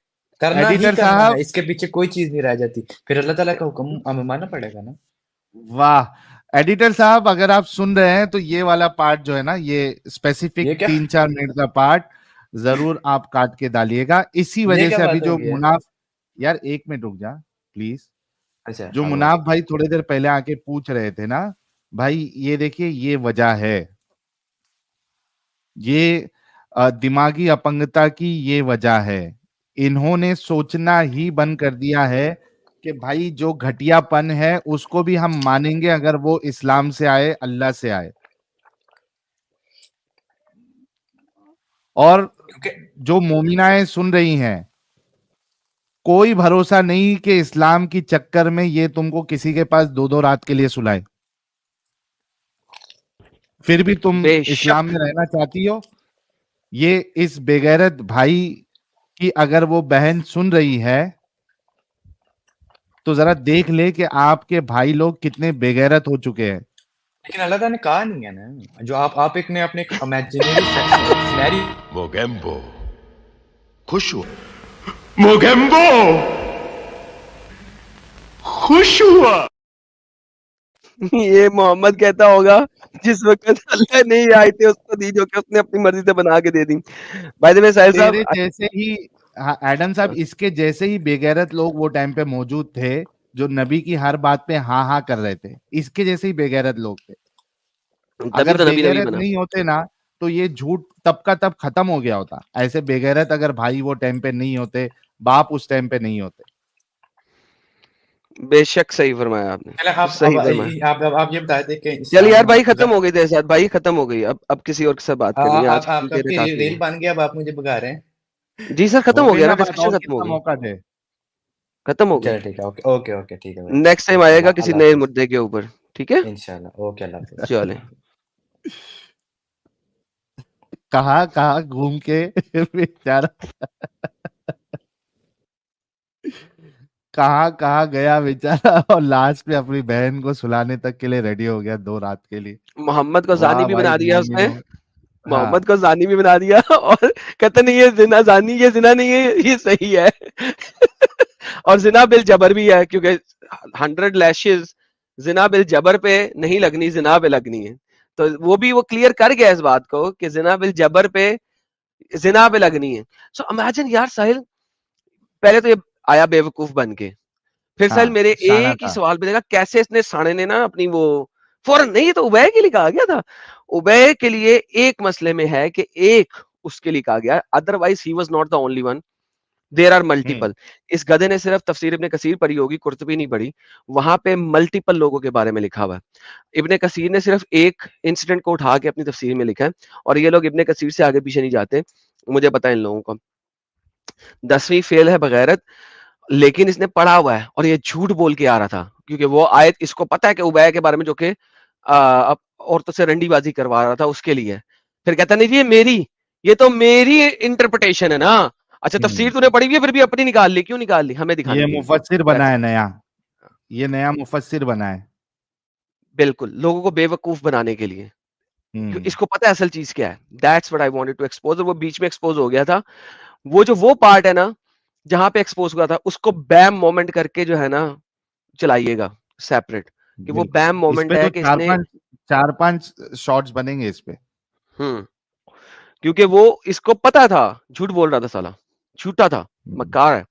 करना ही एडिटर करना है, साहब। इसके पीछे कोई चीज़ नहीं रह जाती। फिर अल्लाह ताला का हुक्म हमें मानना पड़ेगा ना। वाह एडिटर साहब, अगर आप सुन रहे हैं तो ये वाला पार्ट जो है ना, ये स्पेसिफिक ये क्या 3-4 मिनट का पार्ट जरूर आप काट के डालिएगा। इसी ये वजह क्या से अभी बात हो जो गई है? मुनाफ, यार 1 मिनट रुक जा प्लीज। अच्छा जो हाँ बोल। मुनाफ भाई थोड़ी देर पहले आके पूछ रहे थे ना, भाई ये देखिए, ये वजह है, ये दिमागी अपंगता की ये वजह है। इन्होंने सोचना ही बंद कर दिया है कि भाई जो घटियापन है उसको भी हम मानेंगे अगर वो इस्लाम से आए, अल्लाह से आए। और क्योंकि जो मोमिनाएं सुन रही हैं, कोई भरोसा नहीं कि इस्लाम की चक्कर में ये तुमको किसी के पास 2-2 रात के लिए सुलाए, फिर भी तुम इस्लाम बेशक में रहना चाहती हो। ये इस बेगैरत भाई की अगर वो बहन सुन रही है तो जरा देख ले कि आपके भाई लोग कितने बेगैरत हो चुके हैं। लेकिन अल्लाह ताला ने कहा नहीं है ना, जो आप एक ने अपने इमेजिनरी सिनेरियो मोगेम्बो खुश हुआ मोगेम्बो खुश हुआ। ये मोहम्मद कहता होगा जिस वक्त अल्लाह ने ये आयतें उसको दी जो कि उसने अपनी मर्जी से बना के दे दी। बाय द वे साहिल साहब, तेरे जैसे ही, हाँ, एडम साहब, इसके जैसे ही बेगैरत लोग वो टाइम पे मौजूद थे जो नबी की हर बात पे हाँ हाँ कर रहे थे। इसके जैसे ही बेगैरत लोग थे। तभी अगर तो नबी नबी बेगैरत बना। नहीं होते ना तो ये झूठ तब का तब खत्म हो गया होता। ऐसे बेगैरत अगर भाई वो टाइम पे नहीं होते, बाप उस टाइम पे नहीं होते। बेशक सही फरमाया आपने, चले सही फरमाया। आप ये बता दें कि चल इस्लाम यार भाई, में खत्म हो गई तेरे साथ, भाई खत्म हो गई। अब किसी और के साथ बात करनी है, आज की आप तेरे आपकी साथ नहीं रील है। बन गया, अब आप मुझे भगा रहे हैं। जी सर, खत्म हो हो गई गया ना, ना बात, डिस्कशन और खत्म हो कितना गई, मौका दे? खत्म हो गई। चलो ठीक है, ओके ओके ओके ठीक है भाई। नेक्स्ट टाइम ओके आएगा अल्लाह किसी अल्लाह नए हाफिज। मुद्दे के ऊपर, ठीक है? इंशाल्लाह ओके, अल्लाह हाफिज। चले। कहाँ कहाँ घूम के बेचारा कहाँ गया बेचारा और लास्ट में अपनी बहन को सुलाने तक के लिए रेडी हो गया 2 रात के लिए। मोहम्मद को जानी वाह भी भाई बना दिया उसने, मोमिनो। हाँ, मोहम्मद को जानी भी बना दिया और कहते नहीं ये जिना जानी, ये जिना नहीं है, ये सही है। और जिना बिल जबर भी है, क्योंकि 100 लैशेस जिना बिल जबर पे नहीं लगनी, जिना पे लगनी है। तो वो भी वो क्लियर कर गया इस बात को कि जिना बिल जबर पे, जिना पे लगनी है। सो इमेजिन यार साहिल, पहले तो ये आया बेवकूफ बन के, फिर साहिल हाँ, मेरे शाना एक ही था। सवाल पे देखा कैसे इसने साणे ने ना अपनी वो फौरन, नहीं ये तो उबय के लिए कहा गया था, उबय के लिए एक मसले में है कि एक उसके लिए कहा गया, otherwise he was not the only one, there are um, multiple. इस गधे ने सिर्फ तफसीर इब्ने कसीर पढ़ी होगी, कुर्तुबी नहीं पढ़ी, वहां पे मल्टीपल लोगों के बारे में लिखा हुआ है। इब्ने कसीर ने सिर्फ एक इंसिडेंट को उठा के अपनी तफसीर में लिखा है, और ये लोग इब्ने कसीर से आगे पीछे नहीं जाते। मुझे पता है इन लोगों को 10वीं फेल है बगैरत, लेकिन इसने पढ़ा हुआ है और ये झूठ बोल के आ रहा था, क्योंकि वो आयत इसको पता है कि उबय के बारे में, जो कि औरतों से रंडीबाजी करवा रहा था उसके लिए। फिर कहता नहीं जी ये तो मेरी इंटरप्रिटेशन है ना। अच्छा तफसीर हुँ। तूने पढ़ी हुई है, फिर भी अपनी निकाल ली, क्यों निकाल ली? हमें दिखाने ये के लिए। मुफस्सिर बना That's है it. नया, ये नया मुफस्सिर बना है। बिल्कुल, लोगों को बेवकूफ बनाने के लिए। हुँ, इसको पता है असल चीज क्या है। That's what I wanted to expose, और वो बीच में एक्सपोज हो गया था। वो पार्ट है ना जहां पे एक्सपोज हुआ था, उसको बैम मोमेंट करके जो है ना चलाइएगा सेपरेट, कि वो बैम बिल्कुल। इस मोमेंट पे तो है कि इसने 4-5 शॉट्स बनेंगे इस पे। क्योंकि वो इसको पता था, झूठ बोल रहा था साला, झूठा था, हुँ, मक्कार है।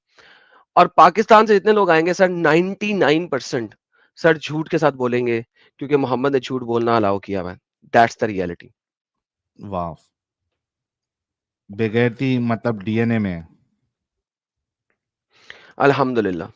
और पाकिस्तान से जितने लोग आएंगे सर 99% सर झूठ के साथ बोलेंगे, क्योंकि मोहम्मद ने झूठ बोलना अलाउ किया हुआ है। That's the reality. वाह! बेगैरती मतलब डीएनए में है। अल्हम्दुलिल्लाह।